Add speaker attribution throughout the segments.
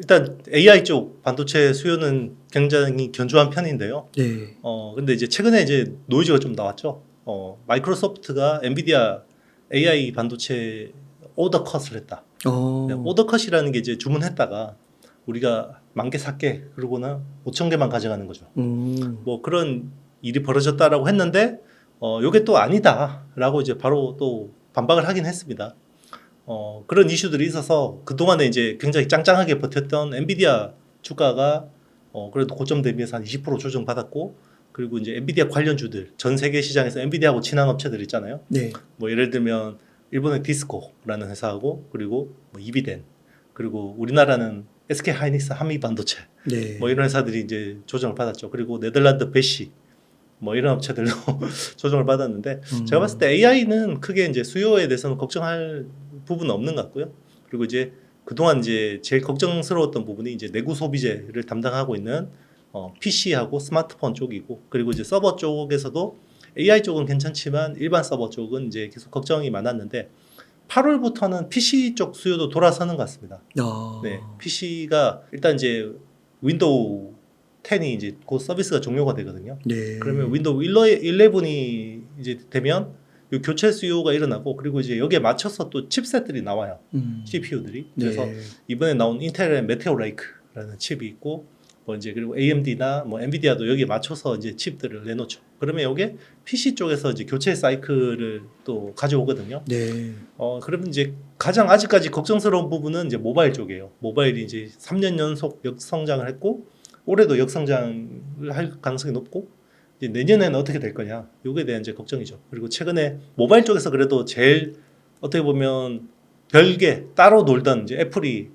Speaker 1: 일단 AI 쪽 반도체 수요는 굉장히 견조한 편인데요.
Speaker 2: 네.
Speaker 1: 근데 이제 최근에 이제 노이즈가 좀 나왔죠. 마이크로소프트가 엔비디아 AI 반도체 오더 컷을 했다.
Speaker 2: 어.
Speaker 1: 오더 컷이라는 게 이제 주문했다가 우리가 10,000개 살게 그러고는 5,000개만 가져가는 거죠. 뭐 그런 일이 벌어졌다라고 했는데 요게 또 아니다라고 이제 바로 또 반박을 하긴 했습니다. 그런 이슈들이 있어서 그동안에 이제 굉장히 짱짱하게 버텼던 엔비디아 주가가 그래도 고점 대비해서 한 20% 조정받았고, 그리고 이제 엔비디아 관련주들 전 세계 시장에서 엔비디아하고 친한 업체들 있잖아요.
Speaker 2: 네.
Speaker 1: 뭐 예를 들면 일본의 디스코라는 회사하고, 그리고 뭐 이비덴, 그리고 우리나라는 SK 하이닉스 한미 반도체,
Speaker 2: 네.
Speaker 1: 뭐 이런 회사들이 이제 조정을 받았죠. 그리고 네덜란드 베시 뭐 이런 업체들도 조정을 받았는데, 제가 봤을 때 AI는 크게 이제 수요에 대해서는 걱정할 부분은 없는 것 같고요. 그리고 이제 그동안 이제 제일 걱정스러웠던 부분이 이제 내구 소비재를 담당하고 있는 PC하고 스마트폰 쪽이고, 그리고 이제 서버 쪽에서도 AI 쪽은 괜찮지만 일반 서버 쪽은 이제 계속 걱정이 많았는데, 8월부터는 PC 쪽 수요도 돌아서는 것 같습니다. 네, PC가 일단 이제 윈도우 10이 이제 곧 서비스가 종료가 되거든요.
Speaker 2: 네.
Speaker 1: 그러면 윈도우 11이 이제 되면 이 교체 수요가 일어나고, 그리고 이제 여기에 맞춰서 또 칩셋들이 나와요. CPU들이. 그래서
Speaker 2: 네.
Speaker 1: 이번에 나온 인텔의 메테오 레이크라는 칩이 있고, 뭐 이제 그리고 AMD나 뭐 엔비디아도 여기에 맞춰서 이제 칩들을 내놓죠. 그러면 이게 PC 쪽에서 이제 교체 사이클을 또 가져오거든요.
Speaker 2: 네.
Speaker 1: 그러면 이제 가장 아직까지 걱정스러운 부분은 이제 모바일 쪽이에요. 모바일이 이제 3년 연속 역성장을 했고, 올해도 역성장을 할 가능성이 높고, 이제 내년에는 어떻게 될 거냐, 요거에 대한 이제 걱정이죠. 그리고 최근에 모바일 쪽에서 그래도 제일 어떻게 보면 별개 따로 놀던 이제 애플이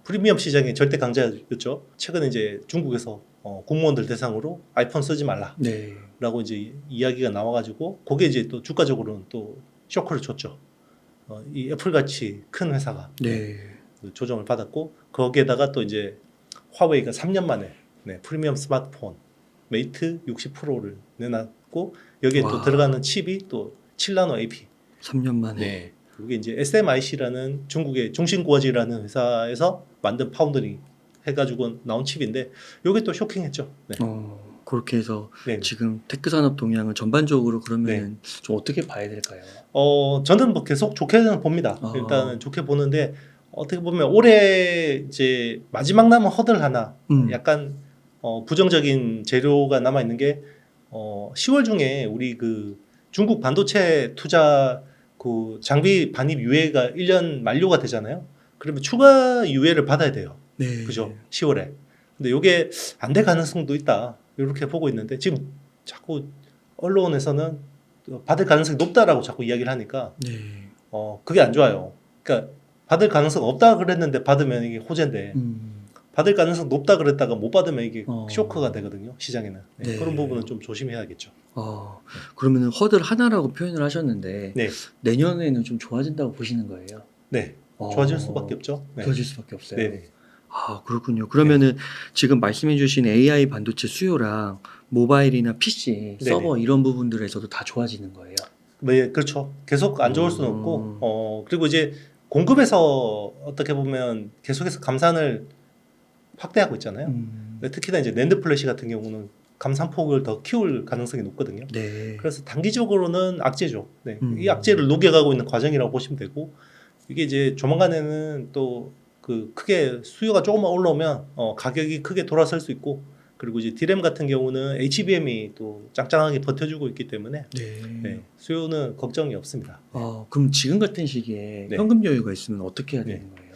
Speaker 1: 프리미엄 시장의 절대 강자였죠. 최근에 이제 중국에서 공무원들 대상으로 아이폰 쓰지 말라라고
Speaker 2: 네.
Speaker 1: 이제 이야기가 나와가지고, 그게 이제 또 주가적으로는 또 쇼크를 줬죠. 이 애플 같이 큰 회사가
Speaker 2: 네.
Speaker 1: 조정을 받았고, 거기에다가 또 이제 화웨이가 3년 만에 프리미엄 스마트폰 메이트 60 프로를 내놨고, 여기에 또
Speaker 2: 와.
Speaker 1: 들어가는 칩이 또 7나노 AP.
Speaker 2: 3년 만에.
Speaker 1: 네, 그게 이제 SMIC라는 중국의 중신구어지라는 회사에서 만든 파운드리 해가지고 나온 칩인데, 이게 또 쇼킹했죠. 네.
Speaker 2: 그렇게 해서
Speaker 1: 네.
Speaker 2: 지금 테크 산업 동향을 전반적으로 그러면 좀 어떻게 봐야 될까요?
Speaker 1: 저는 뭐 계속 좋게는 봅니다. 일단은 좋게 보는데, 어떻게 보면 올해 이제 마지막 남은 허들 하나, 약간 부정적인 재료가 남아 있는 게 10월 중에 우리 그 중국 반도체 투자 그 장비 반입 유예가 1년 만료가 되잖아요. 그러면 추가 유예를 받아야 돼요.
Speaker 2: 네.
Speaker 1: 그죠? 10월에. 근데 이게 안 될 가능성도 있다, 이렇게 보고 있는데, 지금 자꾸 언론에서는 받을 가능성이 높다라고 자꾸 이야기를 하니까
Speaker 2: 네.
Speaker 1: 그게 안 좋아요. 그러니까 받을 가능성 없다 그랬는데 받으면 이게 호재인데, 받을 가능성 높다 그랬다가 못 받으면 이게 쇼크가 되거든요, 시장에는.
Speaker 2: 네.
Speaker 1: 그런 부분은 좀 조심해야겠죠.
Speaker 2: 그러면은 허들 하나라고 표현을 하셨는데
Speaker 1: 네.
Speaker 2: 내년에는 좀 좋아진다고 보시는 거예요?
Speaker 1: 네. 좋아질 수밖에 없죠. 네.
Speaker 2: 좋아질 수밖에 없어요.
Speaker 1: 네.
Speaker 2: 그렇군요. 그러면은 지금 말씀해주신 AI 반도체 수요랑 모바일이나 PC, 서버 이런 부분들에서도 다 좋아지는 거예요?
Speaker 1: 네, 그렇죠. 계속 안 좋을 수는 없고, 그리고 이제 공급에서 어떻게 보면 계속해서 감산을 확대하고 있잖아요. 특히나 이제 낸드 플래시 같은 경우는 감산폭을 더 키울 가능성이 높거든요.
Speaker 2: 네.
Speaker 1: 그래서 단기적으로는 악재죠. 네. 이 악재를 녹여가고 있는 과정이라고 보시면 되고, 이게 이제 조만간에는 또 그 크게 수요가 조금만 올라오면 가격이 크게 돌아설 수 있고, 그리고 이제 디램 같은 경우는 HBM이 또 짱짱하게 버텨주고 있기 때문에 네, 수요는 걱정이 없습니다.
Speaker 2: 그럼 지금 같은 시기에 현금 여유가 있으면 어떻게 해야 되는 거예요?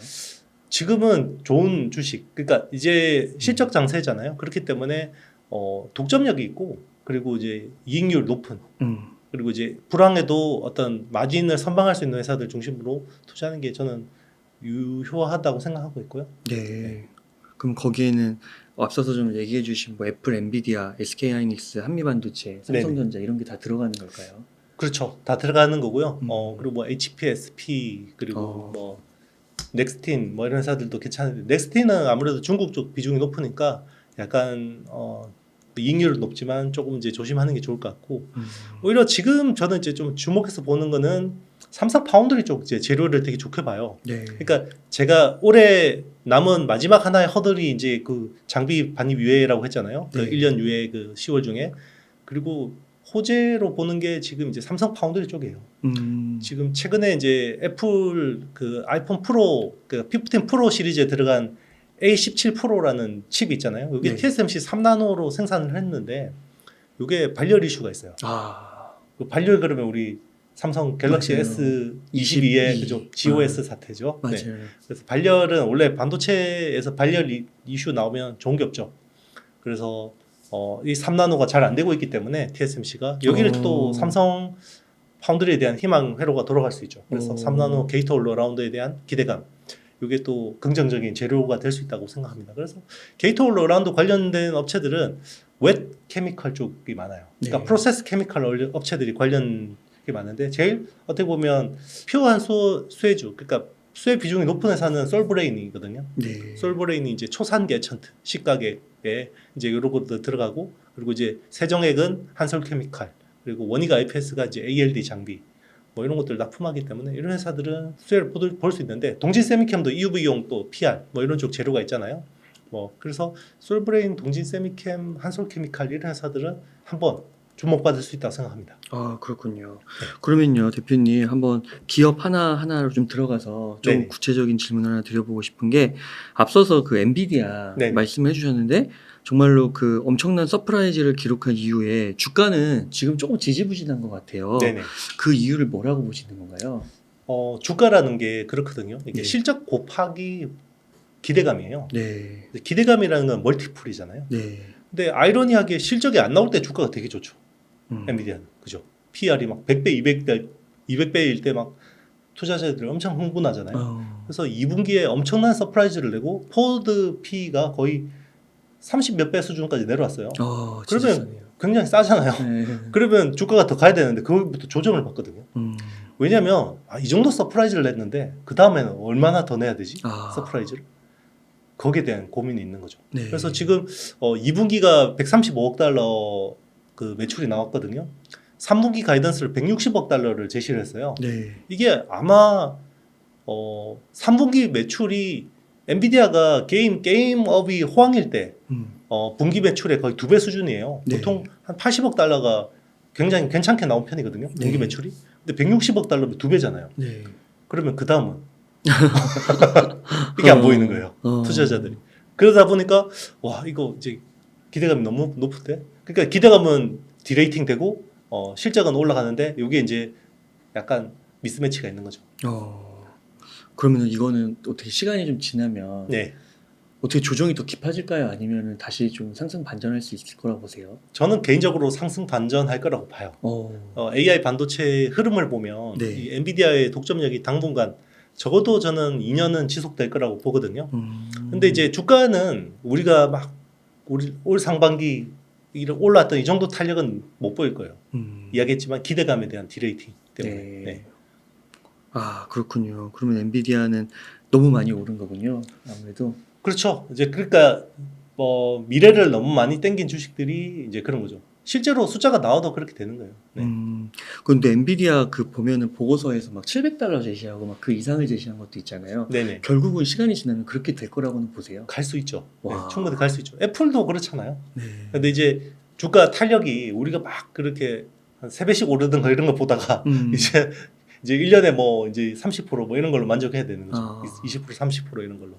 Speaker 1: 지금은 좋은 주식, 그러니까 이제 실적 장세잖아요. 그렇기 때문에 독점력이 있고, 그리고 이제 이익률 높은, 그리고 이제 불황에도 어떤 마진을 선방할 수 있는 회사들 중심으로 투자하는 게 저는 유효하다고 생각하고 있고요.
Speaker 2: 네. 그럼 거기에는 앞서서 좀 얘기해 주신 뭐 애플, 엔비디아, SK 하이닉스, 한미반도체, 삼성전자 이런 게 다 들어가는 걸까요?
Speaker 1: 그렇죠. 다 들어가는 거고요. 그리고 뭐 HPSP, 그리고 뭐 넥스틴 뭐 이런 회사들도 괜찮은데, 넥스틴은 아무래도 중국 쪽 비중이 높으니까 약간 이익률은 높지만 조금 이제 조심하는 게 좋을 것 같고, 오히려 지금 저는 이제 좀 주목해서 보는 거는 삼성 파운드리 쪽 이제 재료를 되게 좋게 봐요.
Speaker 2: 네.
Speaker 1: 그러니까 제가 올해 남은 마지막 하나의 허들이 이제 그 장비 반입 유예라고 했잖아요. 그
Speaker 2: 네.
Speaker 1: 1년 유예 그 10월 중에. 그리고 호재로 보는 게 지금 이제 삼성 파운드리 쪽이에요. 지금 최근에 이제 애플 그 아이폰 프로 그 15 프로 시리즈에 들어간 A17 프로라는 칩이 있잖아요. 이게
Speaker 2: 네.
Speaker 1: TSMC 3나노로 생산을 했는데 이게 발열 이슈가 있어요. 그 발열 그러면 우리 삼성 갤럭시
Speaker 2: 맞아요.
Speaker 1: S22의 그죠 GOS 사태죠. 네.
Speaker 2: 맞아요.
Speaker 1: 그래서 발열은 원래 반도체에서 발열 이슈 나오면 좋은 게 없죠. 그래서 이 3나노가 잘 안 되고 있기 때문에 TSMC가 여기를 또 삼성 파운드리에 대한 희망 회로가 돌아갈 수 있죠. 그래서 3나노 게이트 올어라운드에 대한 기대감 이게 또 긍정적인 재료가 될 수 있다고 생각합니다. 그래서 게이트 올어라운드 관련된 업체들은 웹 케미컬 쪽이 많아요. 그러니까
Speaker 2: 네.
Speaker 1: 프로세스 케미컬 업체들이 관련 게 많은데 제일 어떻게 보면 표현 수혜주 그러니까 수혜 비중이 높은 회사는 솔브레인이거든요.
Speaker 2: 네.
Speaker 1: 솔브레인이 이제 초산계 천트 시가계에 이제 이런 것도 들어가고 그리고 이제 세정액은 한솔케미칼 그리고 원희가 IPS가 이제 ALD 장비 뭐 이런 것들 납품하기 때문에 이런 회사들은 수혜를 볼 수 있는데 동진 세미캠도 EUV용 또 PR 뭐 이런 쪽 재료가 있잖아요. 뭐 그래서 솔브레인, 동진 세미캠, 한솔케미칼 이런 회사들은 한번 주목받을 수 있다고 생각합니다.
Speaker 2: 아, 그렇군요. 그러면요, 대표님 한번 기업 하나하나로 좀 들어가서 좀
Speaker 1: 네네.
Speaker 2: 구체적인 질문 하나 드려보고 싶은 게 앞서서 그 엔비디아
Speaker 1: 네네.
Speaker 2: 말씀해 주셨는데 정말로 그 엄청난 서프라이즈를 기록한 이후에 주가는 지금 조금 지지부진한 것 같아요.
Speaker 1: 네네.
Speaker 2: 그 이유를 뭐라고 보시는 건가요?
Speaker 1: 주가라는 게 그렇거든요. 이게
Speaker 2: 네.
Speaker 1: 실적 곱하기 기대감이에요.
Speaker 2: 네.
Speaker 1: 근데 기대감이라는 건 멀티플이잖아요.
Speaker 2: 네.
Speaker 1: 근데 아이러니하게 실적이 안 나올 때 주가가 되게 좋죠.
Speaker 2: 음.
Speaker 1: 엔비디아는 그죠. PR이 막 100배, 200배일 때 막 투자자들이 엄청 흥분하잖아요. 그래서 2분기에 엄청난 서프라이즈를 내고 포워드 P가 거의 30 몇 배 수준까지 내려왔어요.
Speaker 2: 진짜
Speaker 1: 그러면
Speaker 2: 싸네요.
Speaker 1: 굉장히 싸잖아요.
Speaker 2: 네.
Speaker 1: 그러면 주가가 더 가야 되는데 그거부터 조정을 받거든요.
Speaker 2: 음.
Speaker 1: 왜냐하면 이 정도 서프라이즈를 냈는데 그 다음에는 얼마나 더 내야 되지? 서프라이즈를 거기에 대한 고민이 있는 거죠.
Speaker 2: 네.
Speaker 1: 그래서 지금 2분기가 135억 달러 그 매출이 나왔거든요. 3분기 가이던스를 160억 달러를 제시를 했어요.
Speaker 2: 네.
Speaker 1: 이게 아마 3분기 매출이 엔비디아가 게임업이 호황일 때 분기 매출의 거의 2배 수준이에요.
Speaker 2: 네.
Speaker 1: 보통 한 80억 달러가 굉장히 괜찮게 나온 편이거든요. 분기
Speaker 2: 네.
Speaker 1: 매출이. 근데 160억 달러면 2배잖아요.
Speaker 2: 네.
Speaker 1: 그러면 그 다음은 이게 안 보이는 거예요. 투자자들이. 그러다 보니까 와 이거 이제 기대감이 너무 높은데. 그러니까 기대감은 디레이팅 되고 실적은 올라가는데 이게 이제 약간 미스매치가 있는 거죠.
Speaker 2: 그러면 이거는 어떻게 시간이 좀 지나면
Speaker 1: 네.
Speaker 2: 어떻게 조정이 더 깊어질까요? 아니면 다시 좀 상승 반전할 수 있을 거라고 보세요?
Speaker 1: 저는 개인적으로 상승 반전할 거라고 봐요. AI 반도체의 흐름을 보면
Speaker 2: 네.
Speaker 1: 이 엔비디아의 독점력이 당분간 적어도 저는 2년은 지속될 거라고 보거든요. 근데 이제 주가는 우리가 막 올 상반기 올라왔던 이 정도 탄력은 못 보일 거예요. 이야기했지만 기대감에 대한 디레이팅 때문에.
Speaker 2: 네.
Speaker 1: 네.
Speaker 2: 그렇군요. 그러면 엔비디아는 너무 많이 오른 거군요. 아무래도.
Speaker 1: 그렇죠. 이제 그러니까 미래를 너무 많이 땡긴 주식들이 이제 그런 거죠. 실제로 숫자가 나와도 그렇게 되는 거예요. 네.
Speaker 2: 근데 엔비디아 그 보면은 보고서에서 막 $700 제시하고 막 그 이상을 제시한 것도 있잖아요.
Speaker 1: 네네.
Speaker 2: 결국은 시간이 지나면 그렇게 될 거라고는 보세요.
Speaker 1: 갈 수 있죠. 네,
Speaker 2: 와.
Speaker 1: 충분히 갈 수 있죠. 애플도 그렇잖아요.
Speaker 2: 네.
Speaker 1: 근데 이제 주가 탄력이 우리가 막 그렇게 한 3배씩 오르든가 이런 거 보다가 이제 1년에 뭐 이제 30% 이런 걸로 만족해야 되는 거죠. 20% 30% 이런 걸로.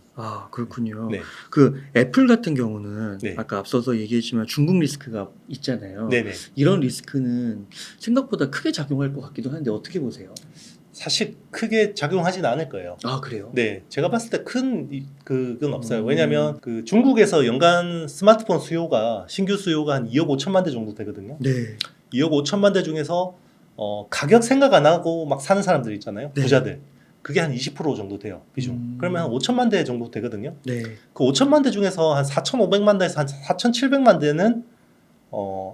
Speaker 2: 그렇군요.
Speaker 1: 네.
Speaker 2: 그 애플 같은 경우는
Speaker 1: 네.
Speaker 2: 아까 앞서서 얘기했지만 중국 리스크가 있잖아요.
Speaker 1: 네네.
Speaker 2: 이런 리스크는 생각보다 크게 작용할 것 같기도 한데 어떻게 보세요?
Speaker 1: 사실 크게 작용하지는 않을 거예요.
Speaker 2: 그래요?
Speaker 1: 네, 제가 봤을 때 큰 그건 없어요. 왜냐하면 그 중국에서 연간 스마트폰 수요가 신규 수요가 한 2억 5천만 대 정도 되거든요.
Speaker 2: 네.
Speaker 1: 2억 5천만 대 중에서 가격 생각 안 하고 막 사는 사람들 있잖아요.
Speaker 2: 네.
Speaker 1: 부자들. 그게 한 20% 정도 돼요. 비중. 그러면 한 5천만 대 정도 되거든요.
Speaker 2: 네.
Speaker 1: 그 5천만 대 중에서 한 4,500만 대에서 한 4,700만 대는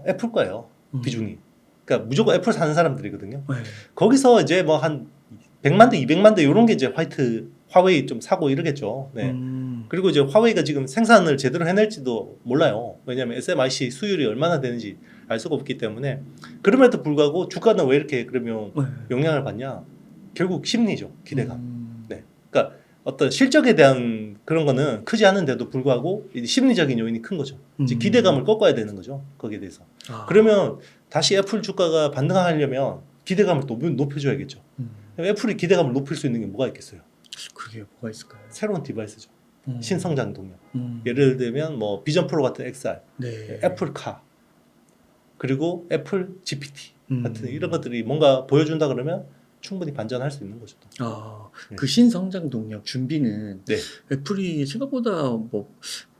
Speaker 1: 애플 거예요. 비중이. 그러니까 무조건 애플 사는 사람들이거든요.
Speaker 2: 네.
Speaker 1: 거기서 이제 뭐 한 100만 대, 200만 대 이런 게 이제 화웨이 좀 사고 이러겠죠. 네. 그리고 이제 화웨이가 지금 생산을 제대로 해낼지도 몰라요. 왜냐하면 SMIC 수율이 얼마나 되는지 알 수가 없기 때문에. 그럼에도 불구하고 주가는 왜 이렇게 그러면 영향을 받냐? 결국 심리죠. 기대감.
Speaker 2: 음.
Speaker 1: 네. 그러니까 어떤 실적에 대한 그런 거는 크지 않은데도 불구하고 이 심리적인 요인이 큰 거죠. 이제 기대감을 꺾어야 되는 거죠. 거기에 대해서.
Speaker 2: 아.
Speaker 1: 그러면 다시 애플 주가가 반등하려면 기대감을 높여줘야겠죠. 애플이 기대감을 높일 수 있는 게 뭐가 있겠어요?
Speaker 2: 그게 뭐가 있을까요?
Speaker 1: 새로운 디바이스죠.
Speaker 2: 음.
Speaker 1: 신성장 동력.
Speaker 2: 음.
Speaker 1: 예를 들면 뭐 비전 프로 같은 XR,
Speaker 2: 네.
Speaker 1: 애플 카, 그리고 애플 GPT 같은
Speaker 2: 음.
Speaker 1: 이런 것들이 뭔가 보여준다 그러면 충분히 반전할 수 있는 거죠. 또.
Speaker 2: 아,
Speaker 1: 네.
Speaker 2: 그 신성장 동력 준비는
Speaker 1: 네.
Speaker 2: 애플이 생각보다 뭐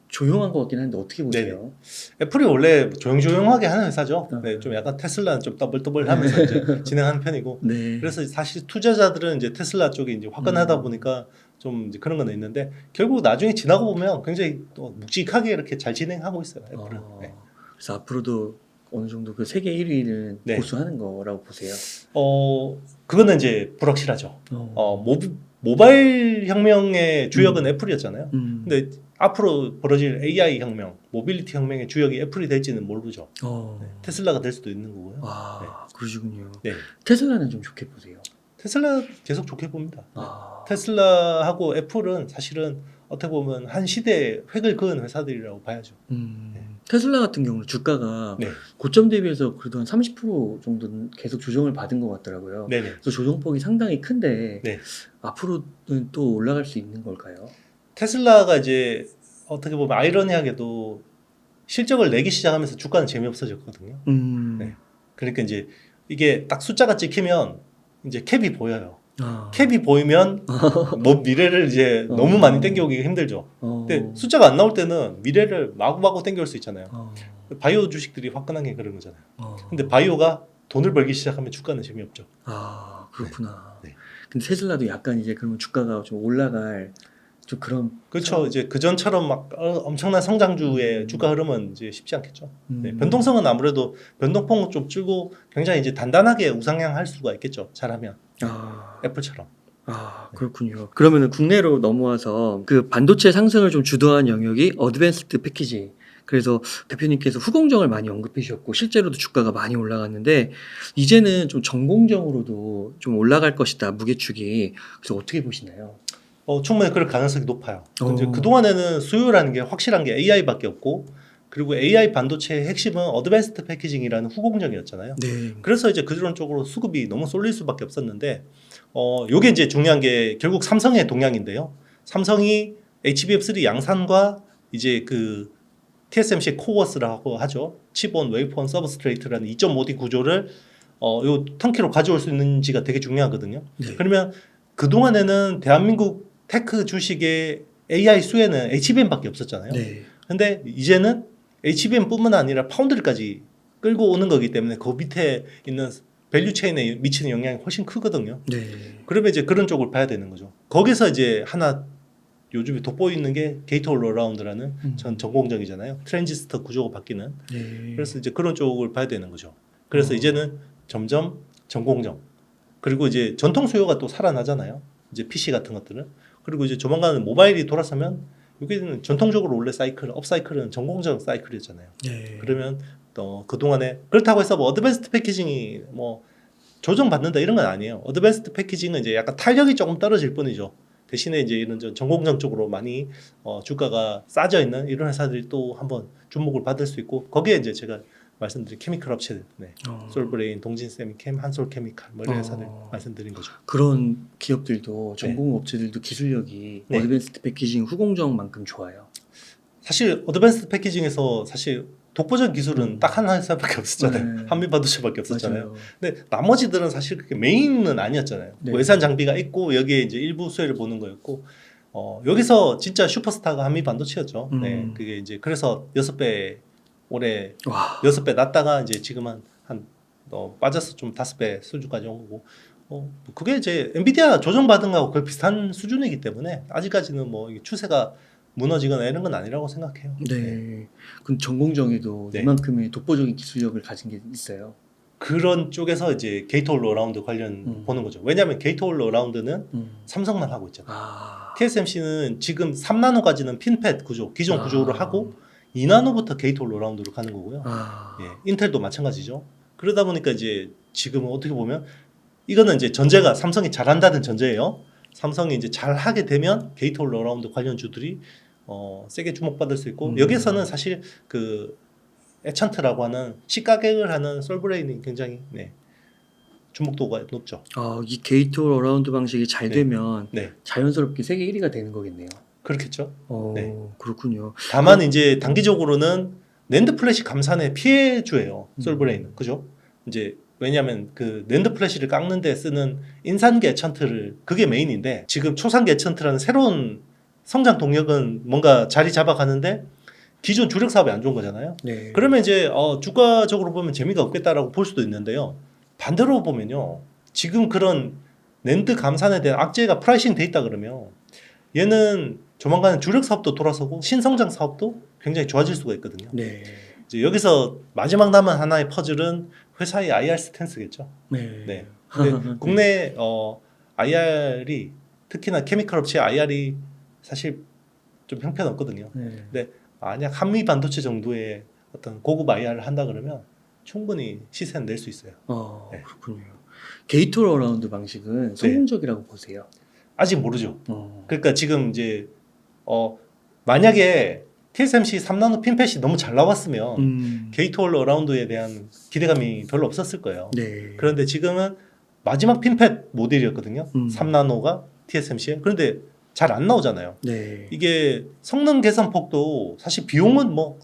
Speaker 2: 조용한 것 같긴 한데 어떻게 보세요?
Speaker 1: 애플이 원래 조용조용하게 하는 회사죠.
Speaker 2: 아.
Speaker 1: 네, 좀 약간 테슬라는 좀 떠벌떠벌하면서 이제 진행하는 편이고.
Speaker 2: 네.
Speaker 1: 그래서 사실 투자자들은 이제 테슬라 쪽에 이제 화끈하다 보니까 좀 이제 그런 건 있는데 결국 나중에 지나고 보면 굉장히 또 묵직하게 이렇게 잘 진행하고 있어요. 애플은. 네.
Speaker 2: 그래서 앞으로도 어느 정도 그 세계 1위는
Speaker 1: 네.
Speaker 2: 고수하는 거라고 보세요.
Speaker 1: 그거는 이제 불확실하죠. 모바일 혁명의 주역은 애플이었잖아요. 근데 앞으로 벌어질 AI 혁명, 모빌리티 혁명의 주역이 애플이 될지는 모르죠. 네. 테슬라가 될 수도 있는 거고요.
Speaker 2: 아, 그러시군요.
Speaker 1: 네.
Speaker 2: 테슬라는 좀 좋게 보세요.
Speaker 1: 테슬라 계속 좋게 봅니다.
Speaker 2: 아.
Speaker 1: 테슬라하고 애플은 사실은 어떻게 보면 한 시대에 획을 그은 회사들이라고 봐야죠.
Speaker 2: 테슬라 같은 경우는 주가가
Speaker 1: 네.
Speaker 2: 고점 대비해서 그래도 한 30% 정도는 계속 조정을 받은 것 같더라고요.
Speaker 1: 네네.
Speaker 2: 그래서 조정폭이 상당히 큰데
Speaker 1: 네.
Speaker 2: 앞으로는 또 올라갈 수 있는 걸까요?
Speaker 1: 테슬라가 이제 어떻게 보면 아이러니하게도 실적을 내기 시작하면서 주가는 재미없어졌거든요. 네. 그러니까 이제 이게 딱 숫자가 찍히면 이제 캡이 보여요. 캡이 보이면 뭐 미래를 이제 너무 많이 땡겨오기가 힘들죠. 근데 숫자가 안 나올 때는 미래를 마구마구 땡겨올 수 있잖아요. 바이오 주식들이 화끈하게 그런 거잖아요. 근데 바이오가 돈을 벌기 시작하면 주가는 재미없죠.
Speaker 2: 아, 그렇구나.
Speaker 1: 네.
Speaker 2: 근데 테슬라도 약간 이제 그러면 주가가 좀 올라갈 좀 그런.
Speaker 1: 그렇죠. 이제 그전처럼 막 엄청난 성장주의 주가 흐름은 이제 쉽지 않겠죠. 네. 변동성은 아무래도 변동폭은 좀 줄고 굉장히 이제 단단하게 우상향할 수가 있겠죠. 잘하면. 애플처럼.
Speaker 2: 아, 그렇군요. 그러면은 국내로 넘어와서 그 반도체 상승을 좀 주도한 영역이 어드밴스드 패키지. 그래서 대표님께서 후공정을 많이 언급해 주셨고 실제로도 주가가 많이 올라갔는데 이제는 좀 전공정으로도 좀 올라갈 것이다, 무게축이. 그래서 어떻게 보시나요?
Speaker 1: 충분히 그럴 가능성이 높아요. 이제 그동안에는 수요라는 게 확실한 게 AI밖에 없고 그리고 AI 반도체의 핵심은 어드밴스드 패키징이라는 후공정이었잖아요.
Speaker 2: 네.
Speaker 1: 그래서 이제 그런 쪽으로 수급이 너무 쏠릴 수밖에 없었는데 요게 이제 중요한 게 결국 삼성의 동향인데요. 삼성이 HBM3 양산과 이제 그 TSMC 코어스라고 하죠. 칩온 웨이폰 서브스트레이트라는 2.5D 구조를 요 턴키로 가져올 수 있는지가 되게 중요하거든요.
Speaker 2: 네.
Speaker 1: 그러면 그동안에는 대한민국 테크 주식의 AI 수혜는 HBM밖에 없었잖아요.
Speaker 2: 네.
Speaker 1: 근데 이제는 HBM뿐만 아니라 파운드리까지 끌고 오는 거기 때문에 그 밑에 있는 밸류 체인에 미치는 영향이 훨씬 크거든요.
Speaker 2: 네.
Speaker 1: 그러면 이제 그런 쪽을 봐야 되는 거죠. 거기서 이제 하나 요즘에 돋보이는 게 게이트 올 어라운드라는 전공정이잖아요. 트랜지스터 구조가 바뀌는.
Speaker 2: 네.
Speaker 1: 그래서 이제 그런 쪽을 봐야 되는 거죠. 그래서 이제는 점점 전공정 그리고 이제 전통 수요가 또 살아나잖아요. 이제 PC 같은 것들은. 그리고 이제 조만간 모바일이 돌아서면 여기는 전통적으로 원래 사이클, 업사이클은 전공정 사이클이었잖아요.
Speaker 2: 네.
Speaker 1: 그러면 또 그동안에 그렇다고 해서 뭐 어드밴스드 패키징이 뭐 조정받는다 이런 건 아니에요. 어드밴스드 패키징은 이제 약간 탄력이 조금 떨어질 뿐이죠. 대신에 이제 이런 전공정 쪽으로 많이 주가가 싸져 있는 이런 회사들이 또 한번 주목을 받을 수 있고 거기에 이제 제가 말씀드린 케미컬 업체들, 솔브레인, 동진세미캠, 한솔케미칼 뭐 이런 회사들 말씀드린 거죠.
Speaker 2: 그런 기업들도 전공 업체들도 기술력이 어드밴스드 패키징 후공정만큼 좋아요.
Speaker 1: 사실 어드밴스드 패키징에서 사실 독보적 기술은 딱 한 회사밖에 없었잖아요. 한미반도체밖에 없었잖아요.
Speaker 2: 맞아요.
Speaker 1: 근데 나머지들은 사실 그렇게 메인은 아니었잖아요.
Speaker 2: 네.
Speaker 1: 외산 장비가 있고 여기에 이제 일부 수혜를 보는 거였고 여기서 진짜 슈퍼스타가 한미반도체였죠. 네, 그게 이제 그래서 6배 올해 6배 났다가 이제 지금은 한 빠져서 좀 5배 수준까지 온 거고 그게 이제 엔비디아 조정받은 거하고 거의 비슷한 수준이기 때문에 아직까지는 뭐 이게 추세가 무너지거나 이런 건 아니라고 생각해요.
Speaker 2: 네. 그럼 전공정에도 이만큼의 독보적인 기술력을 가진 게 있어요.
Speaker 1: 그런 쪽에서 이제 게이트 올 어라운드 관련 보는 거죠. 왜냐하면 게이트 올 어라운드는 삼성만 하고 있잖아요. TSMC는 지금 3나노까지는 핀팻 구조, 기존 구조로 하고 2나노부터 게이트 올 어라운드로 가는 거고요. 인텔도 마찬가지죠. 그러다 보니까 이제 지금은 어떻게 보면 이거는 이제 전제가 삼성이 잘한다는 전제예요. 삼성이 이제 잘하게 되면 게이트-올-어라운드 관련주들이 세게 주목받을 수 있고 여기서는 사실 그 에찬트라고 하는 시가격을 하는 솔브레인이 굉장히 주목도가 높죠.
Speaker 2: 이 게이트 올 어라운드 방식이 잘
Speaker 1: 네.
Speaker 2: 되면
Speaker 1: 네,
Speaker 2: 자연스럽게 세계 1위가 되는 거겠네요.
Speaker 1: 그렇겠죠. 네.
Speaker 2: 그렇군요.
Speaker 1: 다만 이제 단기적으로는 낸드 플래시 감산의 피해주예요. 솔브레인은 그죠? 이제 왜냐하면 그 낸드 플래시를 깎는 데 쓰는 인산계 에찬트를 그게 메인인데 지금 초산계 에찬트라는 새로운 성장 동력은 뭔가 자리 잡아가는데 기존 주력 사업이 안 좋은 거잖아요.
Speaker 2: 네.
Speaker 1: 그러면 이제 주가적으로 보면 재미가 없겠다라고 볼 수도 있는데요. 반대로 보면요. 지금 그런 낸드 감산에 대한 악재가 프라이싱 돼 있다 그러면 얘는 조만간 주력 사업도 돌아서고 신성장 사업도 굉장히 좋아질 수가 있거든요.
Speaker 2: 네.
Speaker 1: 이제 여기서 마지막 남은 하나의 퍼즐은 회사의 IR 스탠스겠죠.
Speaker 2: 네.
Speaker 1: 네. 근데 국내 IR이 특히나 케미컬 업체 IR이 사실 좀 형편없거든요.
Speaker 2: 네.
Speaker 1: 만약 한미 반도체 정도의 어떤 고급 IR을 한다 그러면 충분히 시세는 낼 수 있어요. 네.
Speaker 2: 그렇군요. 게이트 올 어라운드 방식은 성공적이라고 보세요.
Speaker 1: 아직 모르죠. 그러니까 지금 이제 만약에 TSMC 3나노 핀팻이 너무 잘 나왔으면 게이트-올-어라운드에 대한 기대감이 별로 없었을 거예요.
Speaker 2: 네.
Speaker 1: 그런데 지금은 마지막 핀팻 모델이었거든요. 3나노가 TSMC에. 그런데 잘 안 나오잖아요.
Speaker 2: 네.
Speaker 1: 이게 성능 개선폭도 사실 비용은 뭐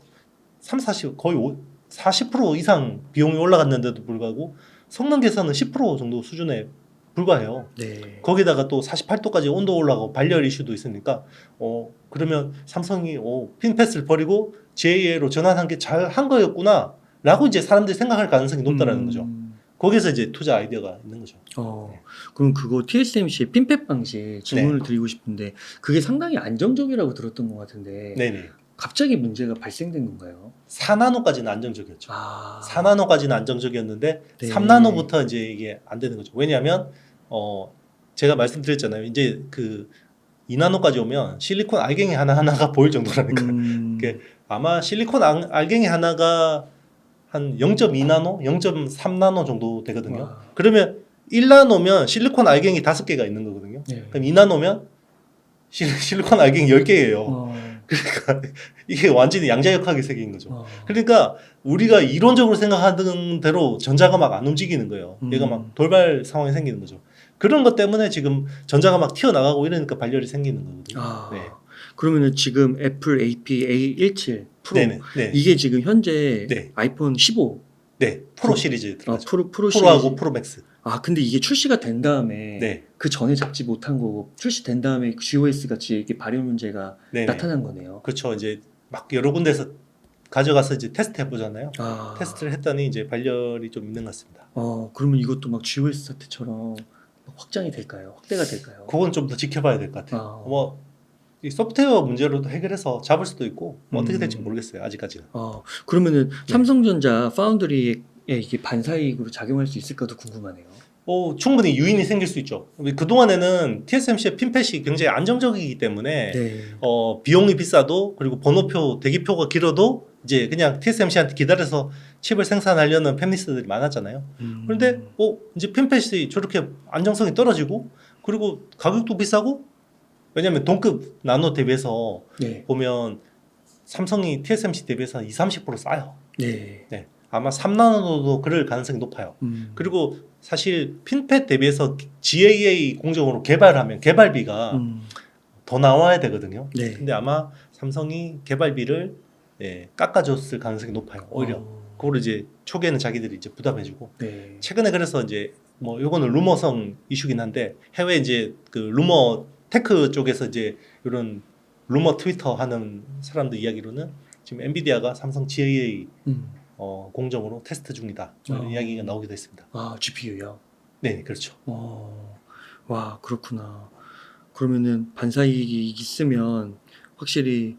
Speaker 1: 40 거의 40% 이상 비용이 올라갔는데도 불구하고 성능 개선은 10% 정도 수준에 불과해요.
Speaker 2: 네.
Speaker 1: 거기다가 또 48도까지 온도 올라가고 발열 이슈도 있으니까 그러면 삼성이 핀팻을 버리고 GAA로 전환한 게 잘 한 거였구나 라고 이제 사람들이 생각할 가능성이 높다라는 거죠. 거기서 이제 투자 아이디어가 있는 거죠.
Speaker 2: 그럼 그거 TSMC의 핀팻 방식 질문을 드리고 싶은데 그게 상당히 안정적이라고 들었던 것 같은데
Speaker 1: 네네.
Speaker 2: 갑자기 문제가 발생된 건가요?
Speaker 1: 4나노까지는 안정적이었죠. 4나노까지는 안정적이었는데
Speaker 2: 네.
Speaker 1: 3나노부터 이제 이게 안 되는 거죠. 왜냐하면 제가 말씀드렸잖아요. 이제 그 2나노까지 오면 실리콘 알갱이 하나하나가 보일 정도라니까. 아마 실리콘 알갱이 하나가 한 0.2나노, 0.3나노 정도 되거든요.
Speaker 2: 와.
Speaker 1: 그러면 1나노면 실리콘 알갱이 5개가 있는 거거든요.
Speaker 2: 네.
Speaker 1: 그럼 2나노면 실리콘 알갱이 10개예요. 그러니까 이게 완전히 양자역학의 세계인 거죠. 그러니까 우리가 이론적으로 생각하던 대로 전자가 막 안 움직이는 거예요. 얘가 막 돌발 상황이 생기는 거죠. 그런 것 때문에 지금 전자가 막 튀어나가고 이러니까 발열이 생기는 거거든요. 네.
Speaker 2: 그러면은 지금 애플 AP-A17 프로
Speaker 1: 네네. 네.
Speaker 2: 이게 지금 현재
Speaker 1: 네.
Speaker 2: 아이폰 15
Speaker 1: 네. 프로 시리즈 들어가죠.
Speaker 2: 프로
Speaker 1: 프로하고
Speaker 2: 시리즈.
Speaker 1: 프로 맥스.
Speaker 2: 근데 이게 출시가 된 다음에
Speaker 1: 네.
Speaker 2: 그 전에 잡지 못한 거고 출시된 다음에 GOS 같이 이렇게 발열 문제가
Speaker 1: 네네.
Speaker 2: 나타난 거네요.
Speaker 1: 그렇죠. 이제 막 여러 군데서 가져가서 이제 테스트 해보잖아요. 테스트를 했더니 이제 발열이 좀 있는 것 같습니다.
Speaker 2: 그러면 이것도 막 GOS 사태처럼 확장이 될까요? 확대가 될까요?
Speaker 1: 그건 좀 더 지켜봐야 될 것 같아요. 뭐 이 소프트웨어 문제로도 해결해서 잡을 수도 있고 뭐 어떻게 될지 모르겠어요. 아직까지는.
Speaker 2: 그러면은 삼성전자 파운드리에 이게 반사이익으로 작용할 수 있을까도 궁금하네요.
Speaker 1: 충분히 유인이 생길 수 있죠. 그동안에는 TSMC의 핀팻이 굉장히 안정적이기 때문에
Speaker 2: 네.
Speaker 1: 비용이 비싸도 그리고 번호표 대기표가 길어도 이제 그냥 TSMC한테 기다려서 칩을 생산하려는 팹리스트들이 많았잖아요. 그런데 이제 핀팻이 저렇게 안정성이 떨어지고 그리고 가격도 비싸고 왜냐하면 동급 나노 대비해서 보면 삼성이 TSMC 대비해서 20-30% 싸요.
Speaker 2: 네.
Speaker 1: 아마 3나노도 그럴 가능성이 높아요. 그리고 사실 핀팻 대비해서 GAA 공정으로 개발하면 개발비가 더 나와야 되거든요.
Speaker 2: 네.
Speaker 1: 근데 아마 삼성이 개발비를 깎아줬을 가능성이 높아요. 오히려 그거를 이제 초기에는 자기들이 이제 부담해주고 최근에 그래서 이제 뭐 요거는 루머성 이슈긴 한데 해외 이제 그 루머 테크 쪽에서 이제 이런 루머 트위터 하는 사람들 이야기로는 지금 엔비디아가 삼성 GAA 공정으로 테스트 중이다. 이런 이야기가 나오기도 했습니다.
Speaker 2: GPU요?
Speaker 1: 네, 그렇죠.
Speaker 2: 와, 그렇구나. 그러면은 반사이익이 있으면 확실히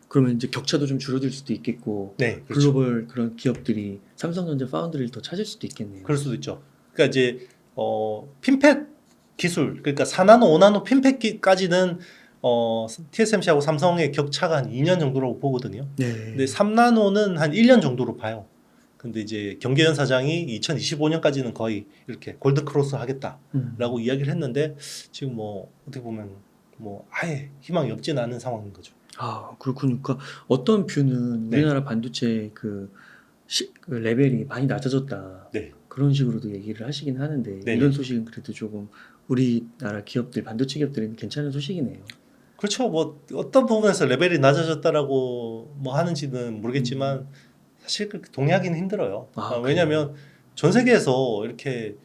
Speaker 2: 그러면 이제 격차도 좀 줄어들 수도 있겠고
Speaker 1: 네, 그렇죠.
Speaker 2: 글로벌 그런 기업들이 삼성전자 파운드리를 더 찾을 수도 있겠네요.
Speaker 1: 그럴 수도 있죠. 그러니까 이제 핀팻 기술, 그러니까 4나노, 5나노 핀팻까지는 TSMC하고 삼성의 격차가 한 2년 정도라고 보거든요.
Speaker 2: 네.
Speaker 1: 근데 3나노는 한 1년 정도로 봐요. 근데 이제 경계현 사장이 2025년까지는 거의 이렇게 골든 크로스 하겠다라고 이야기를 했는데 지금 뭐 어떻게 보면 뭐 아예 희망이 없지는 않은 상황인 거죠.
Speaker 2: 아, 그렇군요. 그러니까 어떤 뷰는
Speaker 1: 네.
Speaker 2: 우리나라 반도체 그 레벨이 많이 낮아졌다.
Speaker 1: 네.
Speaker 2: 그런 식으로도 얘기를 하시긴 하는데
Speaker 1: 네네.
Speaker 2: 이런 소식은 그래도 조금 우리나라 기업들, 반도체 기업들은 괜찮은 소식이네요.
Speaker 1: 그렇죠. 뭐 어떤 부분에서 레벨이 낮아졌다라고 뭐 하는지는 모르겠지만 사실 그렇게 동의하기는 힘들어요.
Speaker 2: 아,
Speaker 1: 왜냐하면 전 세계에서 이렇게